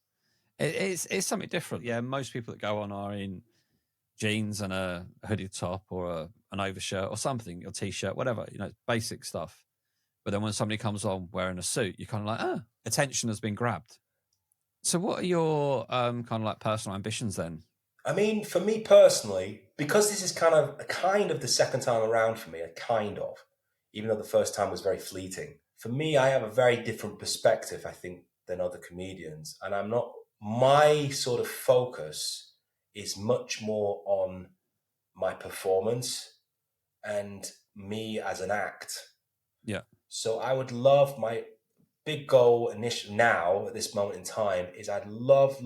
It's something different. Yeah, most people that go on are in jeans and a hooded top or an overshirt or something, or t-shirt, whatever, basic stuff. But then when somebody comes on wearing a suit, you're kind of like, attention has been grabbed. So what are your kind of like personal ambitions then? I mean, for me personally, because this is kind of the second time around for me, even though the first time was very fleeting. For me, I have a very different perspective, I think, than other comedians. And my sort of focus is much more on my performance and me as an act. Yeah. So I would love, my big goal now at this moment in time is I'd love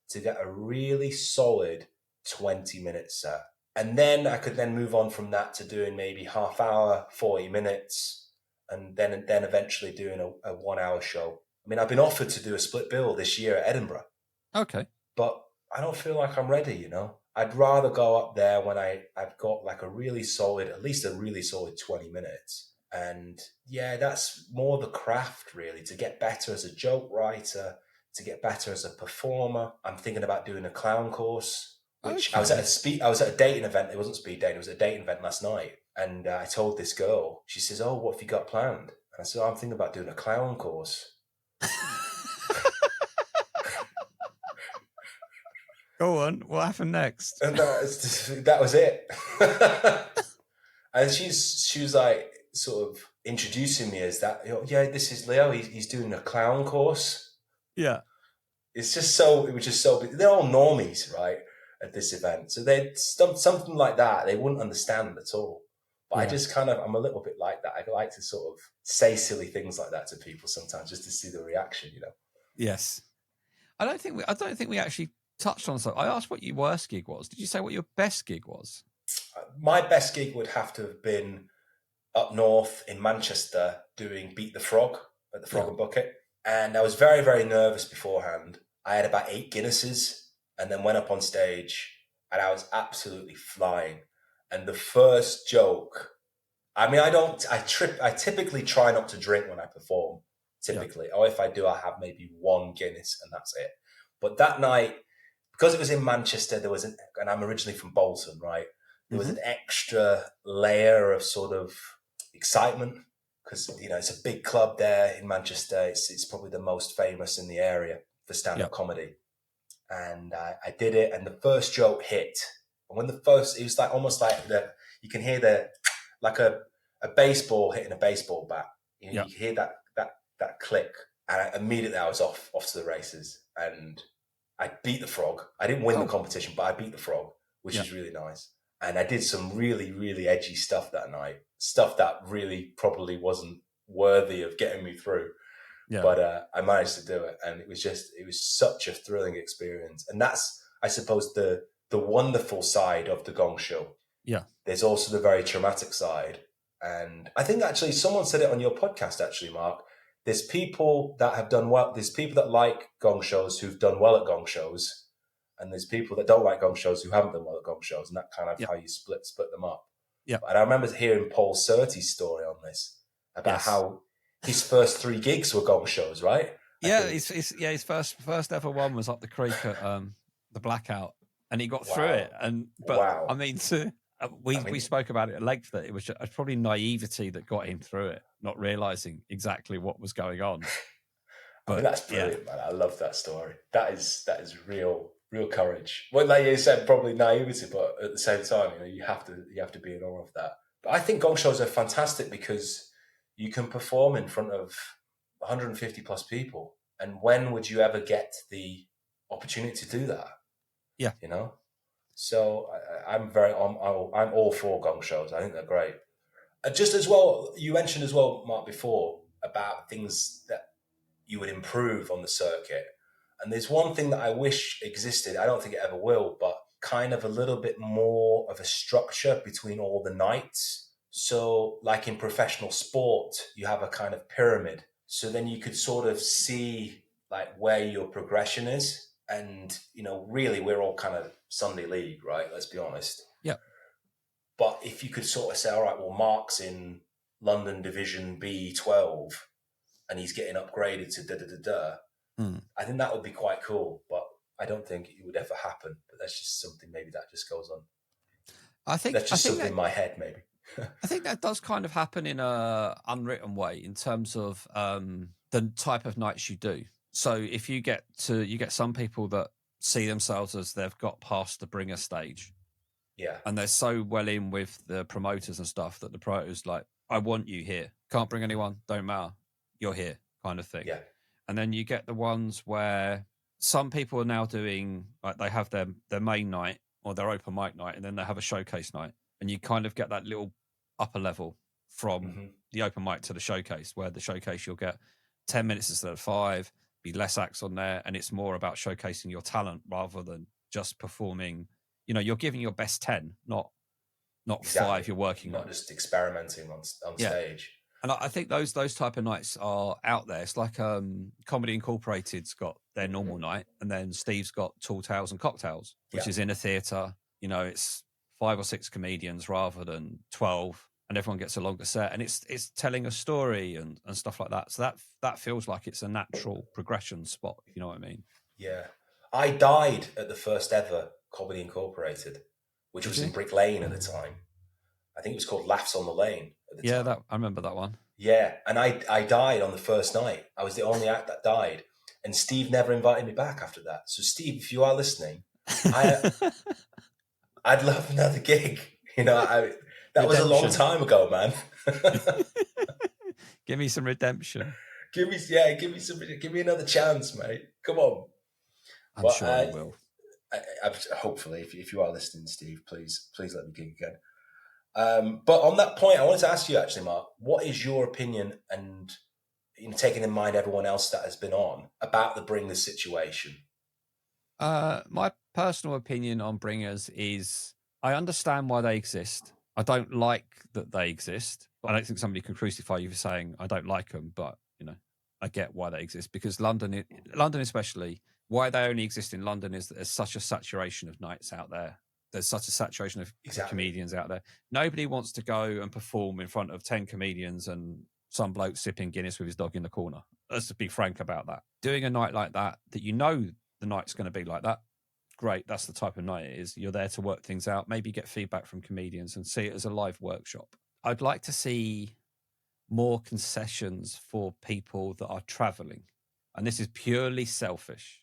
to get a really solid 20-minute set. And then I could then move on from that to doing maybe half hour, 40 minutes, and then eventually doing a 1 hour show. I mean, I've been offered to do a split bill this year at Edinburgh. Okay. But I don't feel like I'm ready, I'd rather go up there when I've got like at least a really solid 20 minutes. And yeah, that's more the craft really, to get better as a joke writer, to get better as a performer. I'm thinking about doing a clown course, which I was at a dating event. It wasn't speed dating. It was a dating event last night. And I told this girl, she says, "Oh, what have you got planned?" And I said, "I'm thinking about doing a clown course." Go on. What happened next? And that was it. And she was like sort of introducing me as that. Yeah, this is Leo. He's doing a clown course. Yeah. It was just so. They're all normies, right, at this event. So they something like that they wouldn't understand at all. But yeah. I just I'm a little bit like that. I like to sort of say silly things like that to people sometimes, just to see the reaction. Yes. I don't think we actually touched on something. I asked what your worst gig was. Did you say what your best gig was? My best gig would have to have been up north in Manchester doing Beat the Frog at the Frog and Bucket. And I was very, very nervous beforehand. I had about 8 Guinnesses and then went up on stage and I was absolutely flying. And the first joke, I mean, I typically try not to drink when I perform, typically. Yeah. Or if I do, I have maybe 1 Guinness and that's it. But that night, because it was in Manchester, and I'm originally from Bolton, right? There was an extra layer of sort of excitement because, it's a big club there in Manchester. It's probably the most famous in the area for stand-up comedy. And I did it, and the first joke hit. And when it was like almost like you can hear like a baseball hitting a baseball bat. You can hear that click, and immediately I was off to the races. And I beat the frog. I didn't win the competition, but I beat the frog, which is really nice. And I did some really, really edgy stuff that night. Stuff that really probably wasn't worthy of getting me through. Yeah. But I managed to do it. And it was such a thrilling experience. And that's, I suppose, the wonderful side of the Gong Show. Yeah. There's also the very traumatic side. And I think actually someone said it on your podcast, actually, Mark. There's people that have done well. There's people that like Gong Shows who've done well at Gong Shows. And there's people that don't like Gong Shows who haven't done well at Gong Shows, and that kind of how you split them up. Yeah. And I remember hearing Paul Surtees' story on this about how his first 3 gigs were Gong Shows, right? Yeah, his first ever one was up the creek at the Blackout, and he got through it. I mean, we spoke about it at length that it was probably naivety that got him through it, not realizing exactly what was going on. But I mean, that's brilliant, man. I love that story. That is real courage. Well, like you said, probably naivety, but at the same time, you have to be in awe of that. But I think Gong Shows are fantastic because you can perform in front of 150 plus people. And when would you ever get the opportunity to do that? Yeah. So I'm all for Gong Shows. I think they're great. Just as well, you mentioned as well, Mark, before about things that you would improve on the circuit. And there's one thing that I wish existed. I don't think it ever will, but kind of a little bit more of a structure between all the nights. So like in professional sport, you have a kind of pyramid. So then you could sort of see like where your progression is. And, really we're all kind of Sunday league, right? Let's be honest. Yeah. But if you could sort of say, all right, well, Mark's in London Division B12 and he's getting upgraded to da-da-da-da, I think that would be quite cool. But I don't think it would ever happen. But that's just something maybe that just goes on. That's just something in my head, maybe. I think that does kind of happen in a unwritten way in terms of the type of nights you do. So if you get some people that see themselves as they've got past the bringer stage. Yeah. And they're so well in with the promoters and stuff that the promoters like, I want you here. Can't bring anyone, don't matter. You're here, kind of thing. Yeah. And then you get the ones where some people are now doing, like, they have their main night or their open mic night, and then they have a showcase night. And you kind of get that little upper level from the open mic to the showcase, where the showcase you'll get 10 minutes instead of 5, be less acts on there, and it's more about showcasing your talent rather than just performing. You're giving your best 10, not exactly. 5 you're working not on. Just experimenting on stage. And I think those type of nights are out there. It's like Comedy Incorporated's got their normal night, and then Steve's got Tall Tales and Cocktails, which is in a theatre. It's 5 or 6 comedians rather than 12, and everyone gets a longer set, and it's telling a story and stuff like that. So that feels like it's a natural progression spot, if you know what I mean. Yeah. I died at the first ever Comedy Incorporated, which was in Brick Lane at the time. I think it was called Laughs on the Lane at the time. Yeah, I remember that one. Yeah, and I died on the first night. I was the only act that died, and Steve never invited me back after that. So Steve, if you are listening, I'd love another gig. That was a long time ago, man. Give me some redemption. Give me another chance, mate. Come on. I'm sure you will. Hopefully, if you are listening, Steve, please let me gig again. But on that point, I wanted to ask you actually, Mark, what is your opinion, and taking in mind everyone else that has been on, about the bringers situation? My personal opinion on bringers is I understand why they exist. I don't like that they exist. I don't think somebody can crucify you for saying I don't like them, but I get why they exist, because London especially, why they only exist in London is that there's such a saturation of nights out there. There's such a saturation of comedians out there. Nobody wants to go and perform in front of 10 comedians and some bloke sipping Guinness with his dog in the corner. Let's be frank about that. Doing a night like that the night's going to be like that, great. That's the type of night it is. You're there to work things out, maybe get feedback from comedians and see it as a live workshop. I'd like to see more concessions for people that are traveling. And this is purely selfish,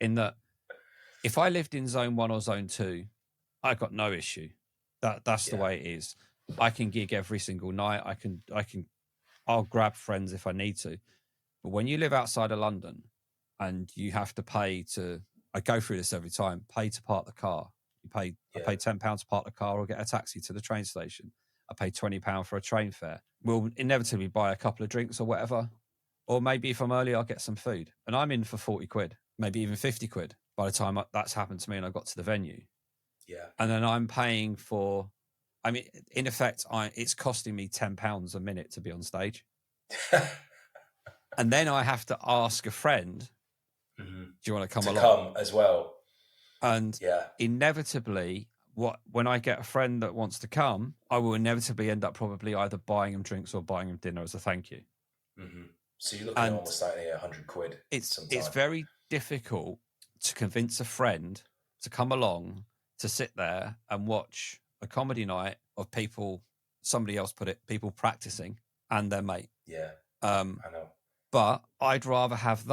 in that if I lived in zone 1 or zone 2, I got no issue. That's the way it is. I can gig every single night. I'll grab friends if I need to. But when you live outside of London and you have to pay to, I go through this every time, pay to park the car. I pay £10 to park the car or get a taxi to the train station. I pay £20 for a train fare. We'll inevitably buy a couple of drinks or whatever. Or maybe if I'm early, I'll get some food. And I'm in for 40 quid, maybe even 50 quid by the time that's happened to me and I got to the venue. Yeah. And then I'm paying for, in effect, it's costing me £10 a minute to be on stage. And then I have to ask a friend, do you want to come along? Come as well. And inevitably, when I get a friend that wants to come, I will inevitably end up probably either buying them drinks or buying them dinner as a thank you. Mm-hmm. So you're looking at almost like 100 quid. It's very difficult to convince a friend to come along to sit there and watch a comedy night of people, somebody else put it, people practicing and their mate. Yeah, I know. But I'd rather have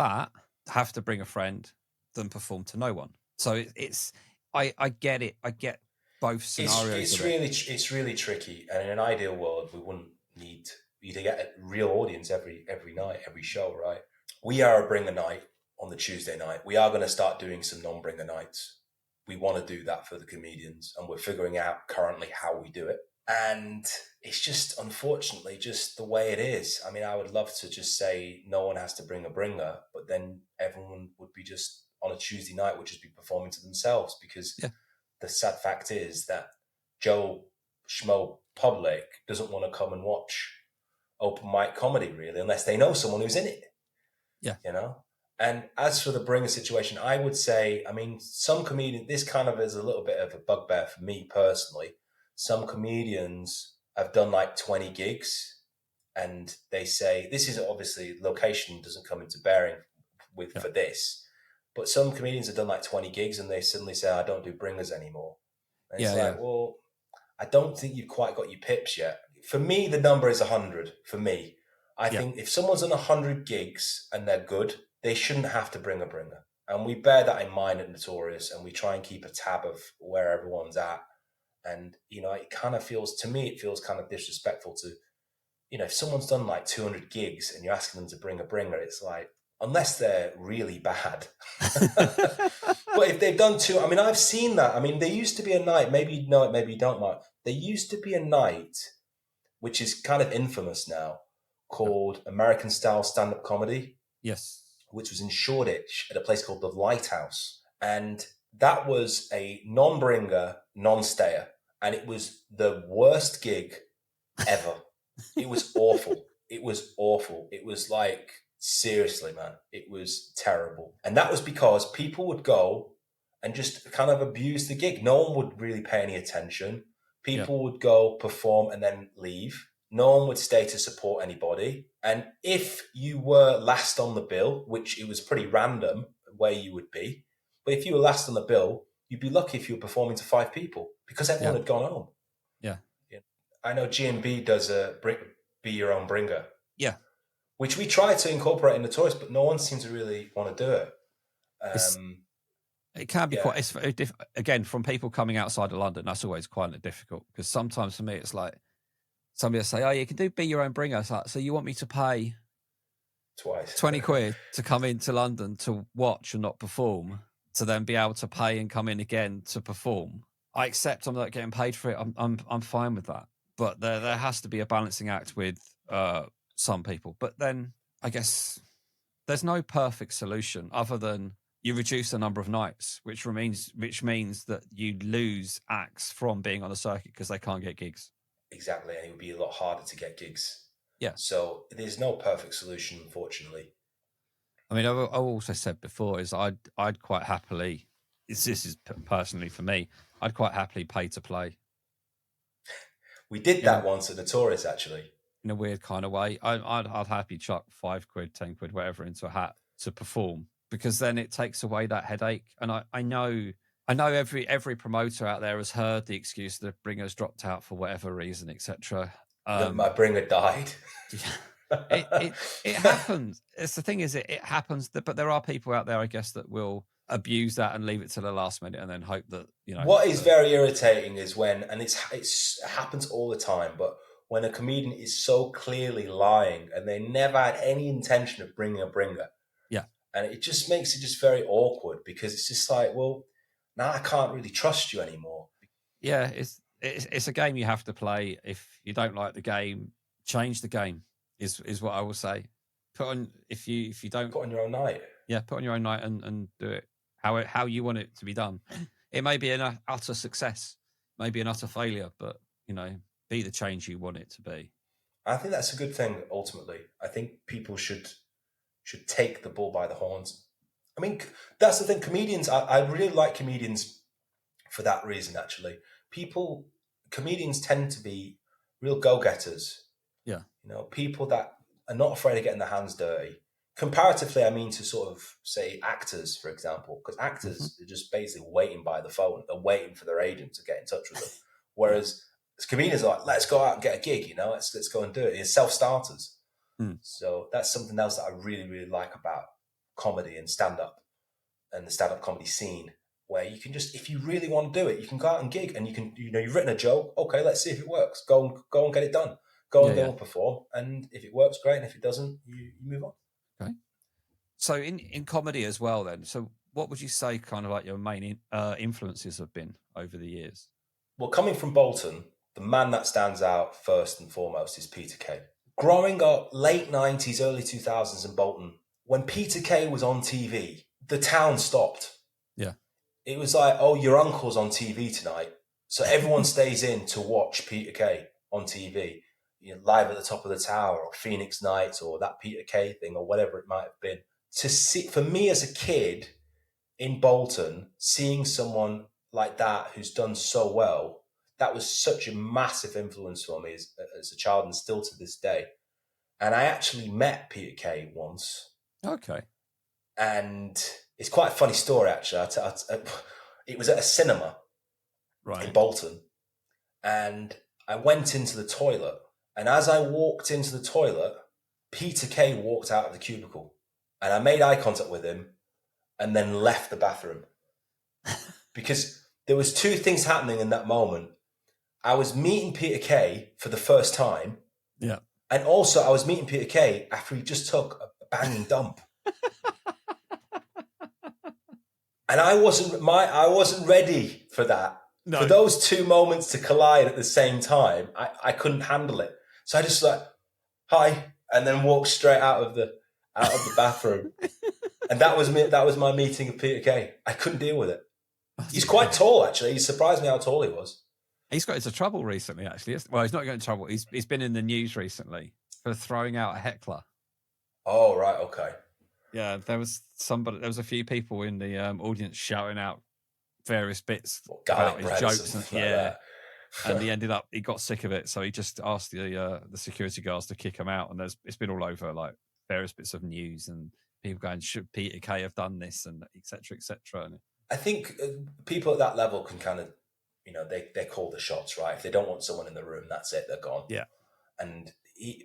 to bring a friend than perform to no one. So I get it. I get both scenarios. It's really tricky. And in an ideal world, we wouldn't need you to get a real audience every night, every show, right? We are a bringer night on the Tuesday night. We are going to start doing some non-bringer nights. We want to do that for the comedians, and we're figuring out currently how we do it. And it's just, unfortunately, just the way it is. I mean, I would love to just say no one has to bring a bringer, but then everyone would be just on a Tuesday night would just be performing to themselves, because the sad fact is that Joe schmo public doesn't want to come and watch open mic comedy really, unless they know someone who's in it. Yeah. You know? And as for the bringer situation, I would say, I mean, some comedians, this kind of is a little bit of a bugbear for me personally. Some comedians have done like 20 gigs and they say, this is obviously, location doesn't come into bearing for this, but some comedians have done like 20 gigs and they suddenly say, I don't do bringers anymore. And it's well, I don't think you've quite got your pips yet. For me, the number is 100 for me. I think if someone's on 100 gigs and they're good, they shouldn't have to bring a bringer. And we bear that in mind at Notorious, and we try and keep a tab of where everyone's at. And, you know, it kind of feels, to me, it feels kind of disrespectful to, you know, if someone's done like 200 gigs and you're asking them to bring a bringer, it's like, unless they're really bad. But if they've done two, I mean, I've seen that. I mean, there used to be a night, maybe you know it, maybe you don't, Mark. There used to be a night, which is kind of infamous now, called American Style Stand-Up Comedy. Yes. Which was in Shoreditch at a place called the Lighthouse. And that was a non-bringer, non-stayer. And it was the worst gig ever. It was awful. It was awful. It was like, seriously, man, it was terrible. And that was because people would go and just kind of abuse the gig. No one would really pay any attention. People would go perform and then leave. No one would stay to support anybody. And if you were last on the bill, which it was pretty random where you would be, but if you were last on the bill, you'd be lucky if you were performing to 5 people because everyone had gone home. Yeah. I know G&B does Be Your Own Bringer. Yeah. Which we tried to incorporate in Notorious, but no one seems to really want to do it. It can be quite, it's again, from people coming outside of London, that's always quite difficult because sometimes for me, it's like, somebody will say, oh, you can Be Your Own Bringer. So you want me to pay twice 20 quid to come into London to watch and not perform, to then be able to pay and come in again to perform? I accept I'm not getting paid for it. I'm fine with that. But there has to be a balancing act with some people. But then I guess there's no perfect solution other than you reduce the number of nights, which means that you lose acts from being on the circuit because they can't get gigs. Exactly, and it would be a lot harder to get gigs. Yeah. So there's no perfect solution, unfortunately. I mean, I've also said before is I'd quite happily, this is personally for me, I'd quite happily pay to play. We did that once at Notorious, actually. In a weird kind of way. I'd happily chuck 5 quid, 10 quid, whatever into a hat to perform because then it takes away that headache. And I know every promoter out there has heard the excuse that bringers dropped out for whatever reason, etc. My bringer died. It happens. It's the thing is it happens, but there are people out there, I guess, that will abuse that and leave it to the last minute and then hope that, you know. What is very irritating is when, and it happens all the time, but when a comedian is so clearly lying and they never had any intention of bringing a bringer. Yeah. And it just makes it just very awkward because it's just like, well, now I can't really trust you anymore. Yeah, it's a game you have to play. If you don't like the game, change the game is what I will say. Put on if you don't put on your own night. Yeah, put on your own night and do it how you want it to be done. It may be an utter success, maybe an utter failure, but you know, be the change you want it to be. I think that's a good thing. Ultimately, I think people should take the bull by the horns. I mean, that's the thing. Comedians, I really like comedians for that reason, actually. Comedians tend to be real go-getters. Yeah. You know, people that are not afraid of getting their hands dirty. Comparatively, I mean to sort of, say, actors, for example, because actors are just basically waiting by the phone. They're waiting for their agent to get in touch with them. Whereas comedians are like, let's go out and get a gig, you know, let's go and do it. It's self-starters. So that's something else that I really, really like about comedy and stand-up and the stand-up comedy scene, where you can just, if you really want to do it, you can go out and gig and you can, you know, you've written a joke. Okay, let's see if it works. Go and get it done. Go and perform. And if it works, great. And if it doesn't, you move on. Okay. So in comedy as well then, so what would you say kind of like your main influences have been over the years? Well, coming from Bolton, the man that stands out first and foremost is Peter Kay. Growing up late 90s, early 2000s in Bolton, when Peter Kay was on TV, the town stopped. Yeah. It was like, oh, your uncle's on TV tonight. So everyone stays in to watch Peter Kay on TV, live at the top of the tower, or Phoenix Nights, or that Peter Kay thing, or whatever it might have been. To see, for me as a kid in Bolton, seeing someone like that who's done so well, that was such a massive influence for me as a child, and still to this day. And I actually met Peter Kay once. Okay. And it's quite a funny story, actually. It was at a cinema in Bolton. And I went into the toilet. And as I walked into the toilet, Peter Kay walked out of the cubicle. And I made eye contact with him and then left the bathroom. Because there was two things happening in that moment. I was meeting Peter Kay for the first time. Yeah. And also I was meeting Peter Kay after he just took a banging dump. And I wasn't ready for that. No. For those two moments to collide at the same time, I couldn't handle it. So I just hi, and then walked straight out of the bathroom. And that was me. That was my meeting of Peter Kay. I couldn't deal with it. He's quite tall, actually. He surprised me how tall he was. He's got into trouble recently, actually. Well, he's not getting into trouble. He's been in the news recently for throwing out a heckler. Oh, right. Okay. Yeah, there was a few people in the audience shouting out various bits about his jokes. And he got sick of it. So he just asked the security guards to kick him out. And it's been all over like various bits of news and people going, should Peter Kay have done this? And et cetera, et cetera. And I think people at that level can kind of, they call the shots, right? If they don't want someone in the room, that's it. They're gone. Yeah. And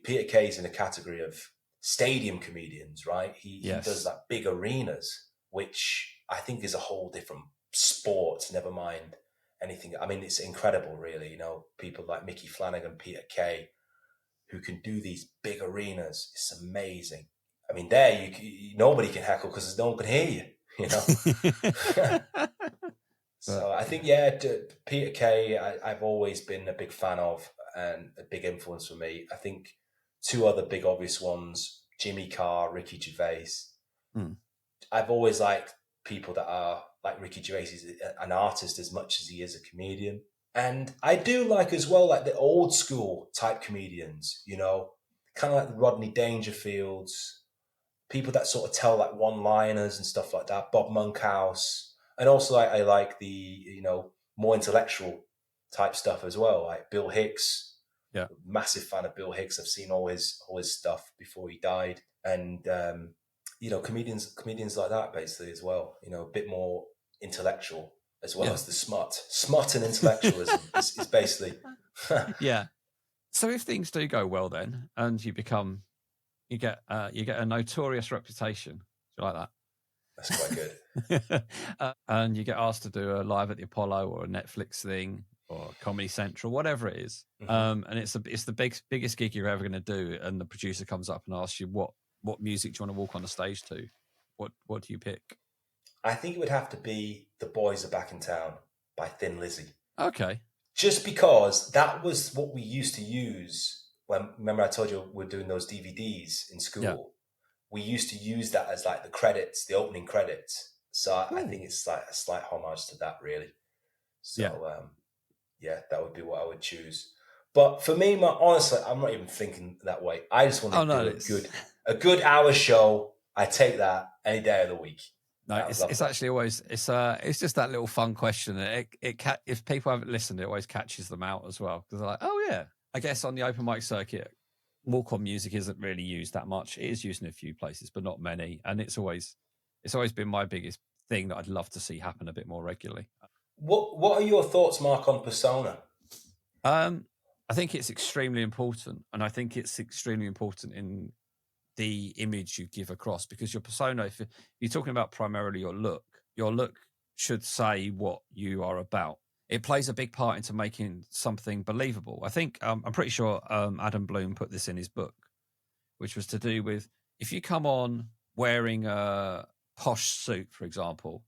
Peter Kay's in a category of stadium comedians, right? He does like big arenas, which I think is a whole different sport, never mind anything. I mean, it's incredible, really. People like Mickey Flanagan, Peter Kay, who can do these big arenas. It's amazing. I mean, nobody can heckle because no one can hear you, So I think, Peter Kay, I've always been a big fan of and a big influence for me. I think two other big obvious ones, Jimmy Carr, Ricky Gervais. I've always liked people that are like Ricky Gervais is an artist as much as he is a comedian. And I do like as well, like the old school type comedians, kind of like the Rodney Dangerfields, people that sort of tell like one-liners and stuff like that, Bob Monkhouse. And also I like the, more intellectual type stuff as well, like Bill Hicks. Yeah. Massive fan of Bill Hicks. I've seen all his stuff before he died. And, comedians like that basically as well, a bit more intellectual as well as the smut and intellectualism is basically. Yeah. So if things do go well then, and you get a notorious reputation, do you like that? That's quite good. And you get asked to do a live at the Apollo or a Netflix thing or Comedy Central, whatever it is. Mm-hmm. And it's the biggest gig you're ever going to do. And the producer comes up and asks you, what music do you want to walk on the stage to? What do you pick? I think it would have to be The Boys Are Back in Town by Thin Lizzy. Okay. Just because that was what we used to use remember I told you we're doing those DVDs in school. Yeah. We used to use that as like the credits, the opening credits. So I think it's like a slight homage to that, really. So, that would be what I would choose. But for me, honestly, I'm not even thinking that way. I just want to do a good hour show. I take that any day of the week. No, it's actually always it's just that little fun question. If people haven't listened, it always catches them out as well because they're like, oh yeah. I guess on the open mic circuit, walk-on music isn't really used that much. It is used in a few places, but not many. And it's always been my biggest thing that I'd love to see happen a bit more regularly. What are your thoughts, Mark, on persona? I think it's extremely important, and I think it's extremely important in the image you give across, because your persona, if you're talking about primarily your look should say what you are about. It plays a big part into making something believable. I think I'm pretty sure Adam Bloom put this in his book, which was to do with if you come on wearing a posh suit, for example,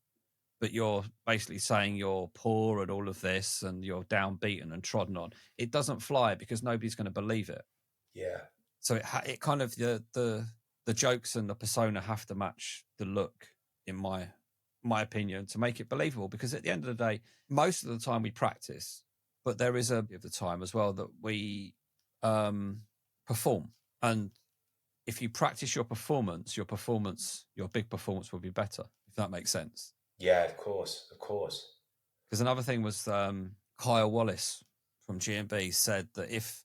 but you're basically saying you're poor and all of this and you're downbeaten and trodden on, it doesn't fly because nobody's going to believe it. Yeah. So it kind of the jokes and the persona have to match the look, in my my opinion, to make it believable. Because at the end of the day, most of the time we practice, but there is a bit of the time as well that we perform. And if you practice your performance, your big performance will be better, if that makes sense. Yeah, of course. Because another thing was Kyle Wallace from G&B said that if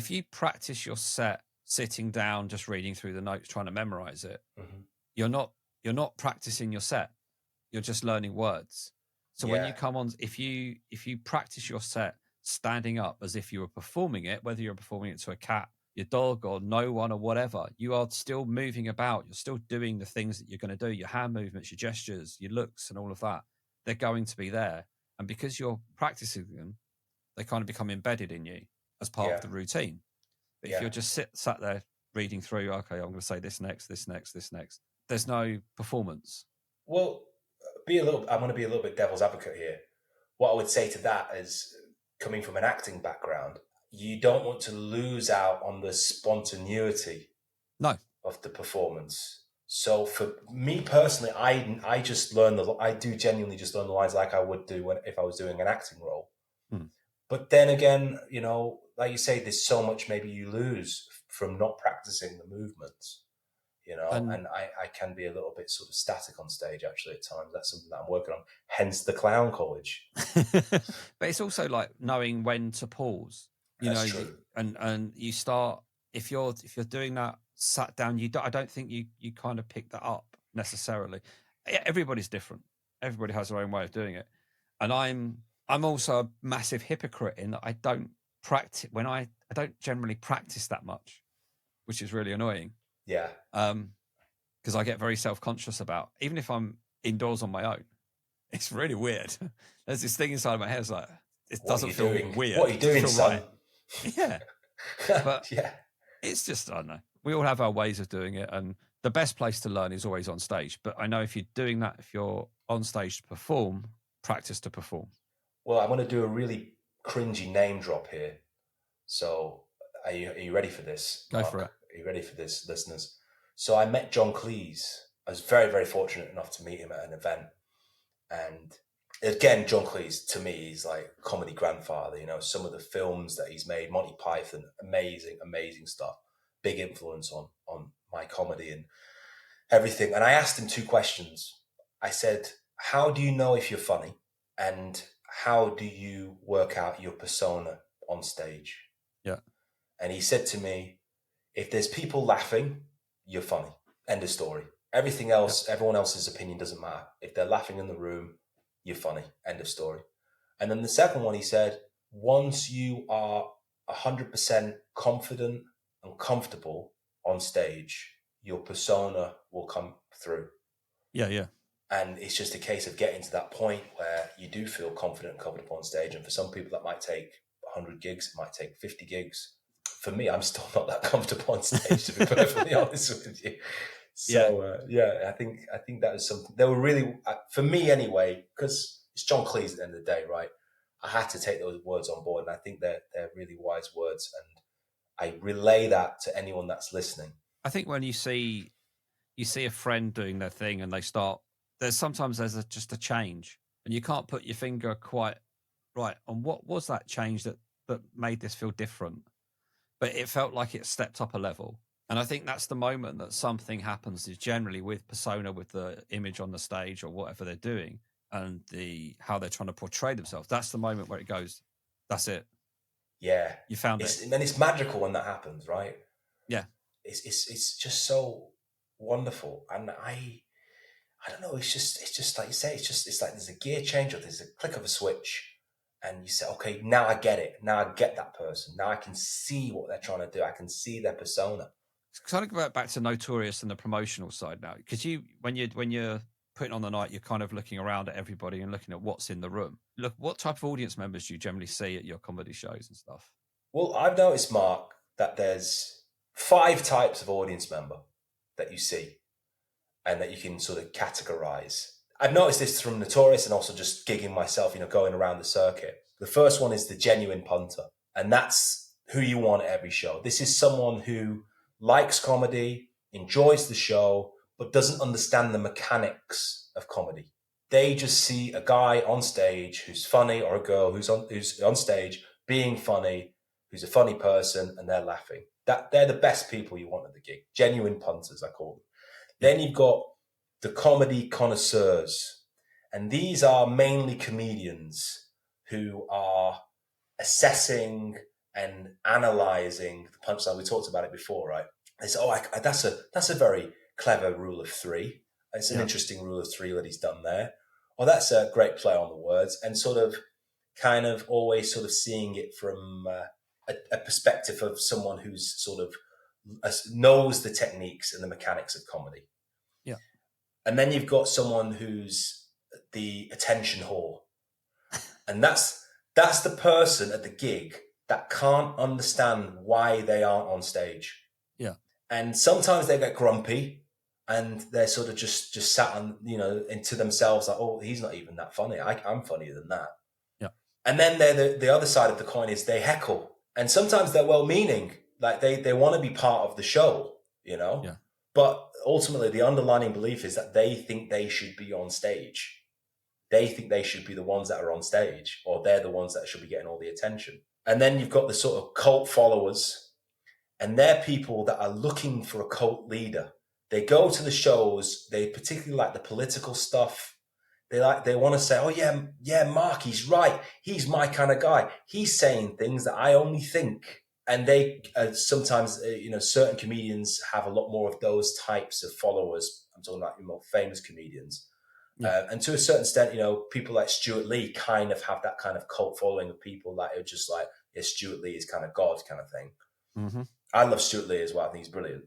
you practice your set sitting down, just reading through the notes, trying to memorize it, you're not practicing your set. You're just learning words. So when you come on, if you practice your set standing up as if you were performing it, whether you're performing it to a cat, your dog, or no one, or whatever, you are still moving about. You're still doing the things that you're going to do, your hand movements, your gestures, your looks, and all of that. They're going to be there. And because you're practicing them, they kind of become embedded in you as part of the routine. But if you're just sat there reading through, okay, I'm going to say this next, there's no performance. Well, I'm going to be a little bit devil's advocate here. What I would say to that is, coming from an acting background, you don't want to lose out on the spontaneity of the performance. So for me personally, I just learn I do genuinely just learn the lines like I would do if I was doing an acting role. But then again, like you say, there's so much maybe you lose from not practicing the movements, and I can be a little bit sort of static on stage actually at times. That's something that I'm working on, hence the clown college. But it's also like knowing when to pause, That's true. And you start, if you're doing that sat down, I don't think you kind of pick that up necessarily. Everybody's different. Everybody has their own way of doing it. And I'm also a massive hypocrite in that I don't practice I don't generally practice that much, which is really annoying. Yeah. Because I get very self-conscious about, even if I'm indoors on my own, it's really weird. There's this thing inside my head. It's like, it doesn't feel weird. What are you doing, son? Right. Yeah. But it's just, I don't know. We all have our ways of doing it. And the best place to learn is always on stage. But I know if you're doing that, if you're on stage to perform, practice to perform. Well, I'm going to do a really cringy name drop here. So are you ready for this, Go Mark? for it. Are you ready for this, listeners? So I met John Cleese. I was very, very fortunate enough to meet him at an event. And again, John Cleese, to me, he's like comedy grandfather. Some of the films that he's made, Monty Python, amazing, amazing stuff. Big influence on my comedy and everything. And I asked him two questions. I said, how do you know if you're funny? And how do you work out your persona on stage? Yeah. And he said to me, if there's people laughing, you're funny. End of story. Everything else, everyone else's opinion doesn't matter. If they're laughing in the room, you're funny. End of story. And then the second one, he said, once you are 100% confident and comfortable on stage, your persona will come through. Yeah, yeah. And it's just a case of getting to that point where you do feel confident and comfortable on stage. And for some people, that might take 100 gigs. It might take 50 gigs. For me, I'm still not that comfortable on stage, to be perfectly honest with you. So, I think that is something. They were really, for me anyway, because it's John Cleese at the end of the day, right? I had to take those words on board. And I think they're really wise words. And I relay that to anyone that's listening. I think when you see a friend doing their thing and they start, there's just a change and you can't put your finger quite right on what was that change that made this feel different, but it felt like it stepped up a level. And I think that's the moment that something happens, is generally with persona, with the image on the stage or whatever they're doing and how they're trying to portray themselves. That's the moment where it goes, that's it. Yeah. You found it. And it's magical when that happens, right? Yeah. It's just so wonderful. And I don't know, it's just like you say, it's like there's a gear change or there's a click of a switch and you say, okay, now I get it. Now I get that person. Now I can see what they're trying to do. I can see their persona. Kind of go back to Notorious and the promotional side now, because when you're putting on the night, you're kind of looking around at everybody and looking at what's in the room. Look, what type of audience members do you generally see at your comedy shows and stuff? Well, I've noticed, Mark, that there's 5 types of audience member that you see and that you can sort of categorize. I've noticed this from Notorious and also just gigging myself, going around the circuit. The first one is the genuine punter, and that's who you want at every show. This is someone who likes comedy, enjoys the show, but doesn't understand the mechanics of comedy. They just see a guy on stage who's funny, or a girl who's on stage being funny, who's a funny person, and they're laughing. They're the best people you want at the gig. Genuine punters, I call them. Then you've got the comedy connoisseurs, and these are mainly comedians who are assessing and analyzing the punchline. We talked about it before, right? They say, that's a very clever rule of three. It's an interesting rule of three that he's done there. Oh, that's a great play on the words, and sort of kind of always sort of seeing it from a perspective of someone who's sort of knows the techniques and the mechanics of comedy. Yeah. And then you've got someone who's the attention whore. And that's the person at the gig that can't understand why they aren't on stage. Yeah. And sometimes they get grumpy and they're sort of just sat on, into themselves like, oh, he's not even that funny. I'm funnier than that. Yeah. And then they're the other side of the coin is they heckle. And sometimes they're well-meaning. Like they want to be part of the show, Yeah. But ultimately the underlying belief is that they think they should be on stage. They think they should be the ones that are on stage, or they're the ones that should be getting all the attention. And then you've got the sort of cult followers, and they're people that are looking for a cult leader. They go to the shows, they particularly like the political stuff. They want to say, oh yeah, Mark, he's right. He's my kind of guy. He's saying things that I only think. And they sometimes, certain comedians have a lot more of those types of followers. I'm talking about more famous comedians. Yeah. And to a certain extent, people like Stuart Lee kind of have that kind of cult following of people that are just like, yeah, Stuart Lee is kind of God kind of thing. Mm-hmm. I love Stuart Lee as well. I think he's brilliant.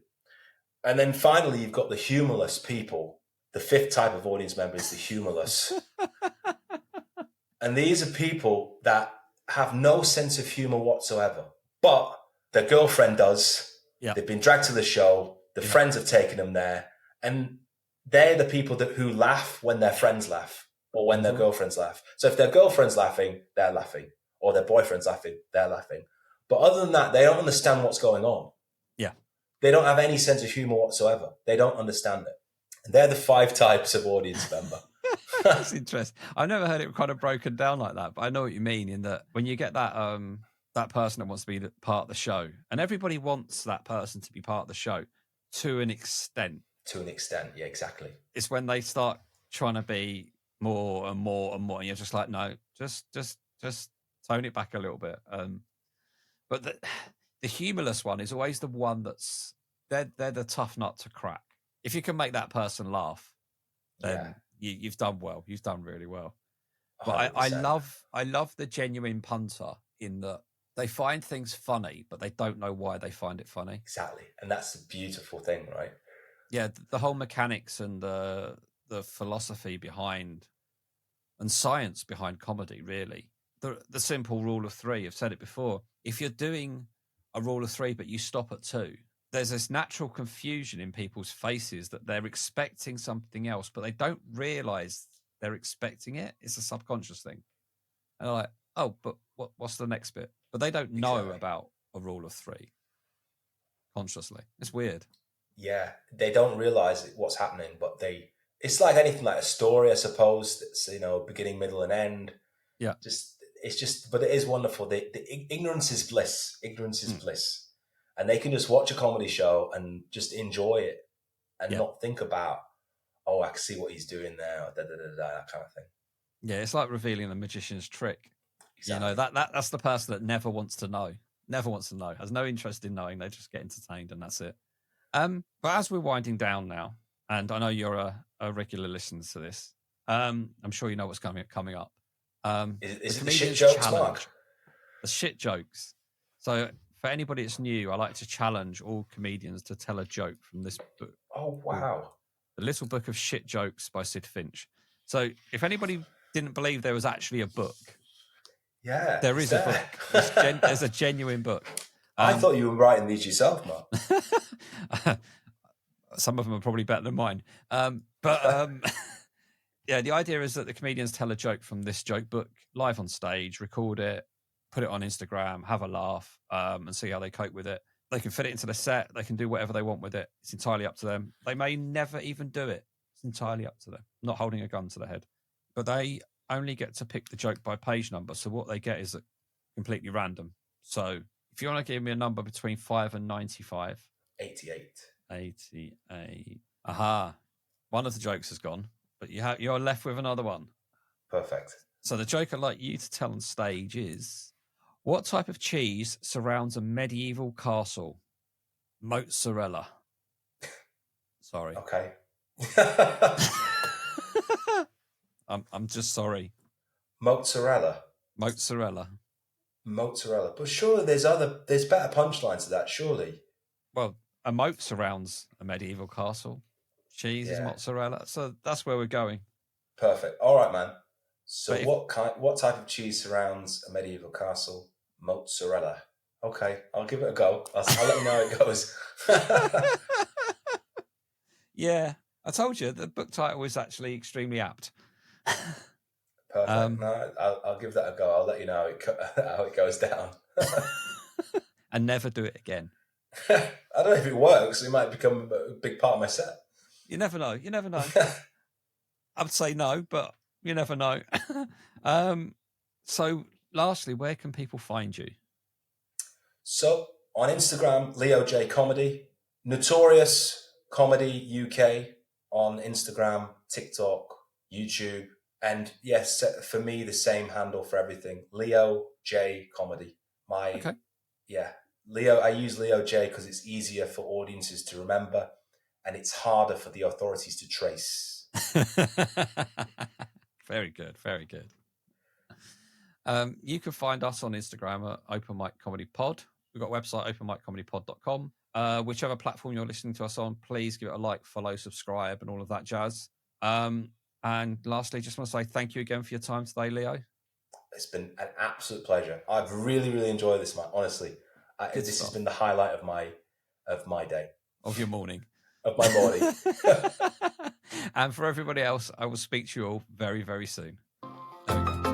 And then finally, you've got the humorless people. The fifth type of audience member is the humorless. And these are people that have no sense of humor whatsoever. But their girlfriend does. Yeah. They've been dragged to the show. The friends have taken them there. And they're the people who laugh when their friends laugh or when their girlfriends laugh. So if their girlfriend's laughing, they're laughing. Or their boyfriend's laughing, they're laughing. But other than that, they don't understand what's going on. Yeah. They don't have any sense of humor whatsoever. They don't understand it. And they're the 5 types of audience member. That's interesting. I've never heard it kind of broken down like that, but I know what you mean in that when you get that that person that wants to be part of the show, and everybody wants that person to be part of the show to an extent. To an extent, yeah, exactly. It's when they start trying to be more and more and more, and you're just like, no, just tone it back a little bit. But the humorless one is always the one that's they're the tough nut to crack. If you can make that person laugh, then you've done well. You've done really well. But I love the genuine punter in that they find things funny, but they don't know why they find it funny. Exactly, and that's the beautiful thing, right? Yeah, the whole mechanics and the philosophy behind and science behind comedy, really. The simple rule of 3, I've said it before. If you're doing a rule of 3, but you stop at 2, there's this natural confusion in people's faces that they're expecting something else, but they don't realize they're expecting it. It's a subconscious thing. And they're like, oh, but what's the next bit? But they don't know about a rule of 3 consciously. It's weird. Yeah, they don't realize what's happening, but it's like anything, like a story, I suppose. It's, beginning, middle, and end. Yeah. But it is wonderful. The ignorance is bliss. Ignorance is bliss. And they can just watch a comedy show and just enjoy it and not think about, oh, I can see what he's doing there, or that kind of thing. Yeah, it's like revealing the magician's trick. Exactly. That's the person that never wants to know, has no interest in knowing. They just get entertained, and that's it. But as we're winding down now, and I know you're a regular listener to this, I'm sure you know what's coming up. Is it the shit jokes, Mark? The shit jokes. So for anybody that's new, I like to challenge all comedians to tell a joke from this book. Oh, wow. The Little Book of Shit Jokes by Sid Finch. So if anybody didn't believe there was actually a book, there is a book. There's a genuine book. I thought you were writing these yourself, Mark. Some of them are probably better than mine. Yeah, the idea is that the comedians tell a joke from this joke book live on stage, record it, put it on Instagram, have a laugh, and see how they cope with it. They can fit it into the set. They can do whatever they want with it. It's entirely up to them. They may never even do it. It's entirely up to them. I'm not holding a gun to their head. but they only get to pick the joke by page number. So what they get is completely random. So if you want to give me a number between 5 and 95. 88. 88. Aha. One of the jokes has gone, but you're left with another one. Perfect. So the joke I'd like you to tell on stage is, what type of cheese surrounds a medieval castle? Mozzarella. Sorry. Okay. I'm just sorry. Mozzarella. Mozzarella. But surely there's better punchlines to that, surely. Well, a moat surrounds a medieval castle. Cheese is mozzarella. So that's where we're going. Perfect. All right, man. So what type of cheese surrounds a medieval castle? Mozzarella. Okay, I'll give it a go. I'll let you know how it goes. Yeah, I told you the book title is actually extremely apt. Perfect. No, I'll give that a go. I'll let you know how it goes down. And never do it again. I don't know if it works. It might become a big part of my set. You never know. You never know. I would say no, but you never know. So lastly, where can people find you? So on Instagram, Leo J Comedy, Notorious Comedy UK on Instagram, TikTok, YouTube, and yes, for me the same handle for everything, Leo J Comedy. Leo. I use Leo J because it's easier for audiences to remember, and it's harder for the authorities to trace. Very good, very good. You can find us on Instagram at Open Mic Comedy Pod. We've got a website, openmiccomedypod.com. Whichever platform you're listening to us on, please give it a like, follow, subscribe, and all of that jazz. And lastly, just want to say thank you again for your time today, Leo. It's been an absolute pleasure. I've really, really enjoyed this, man. Honestly, this has been the highlight of my day, of your morning, of my morning. And for everybody else, I will speak to you all very, very soon. There we go.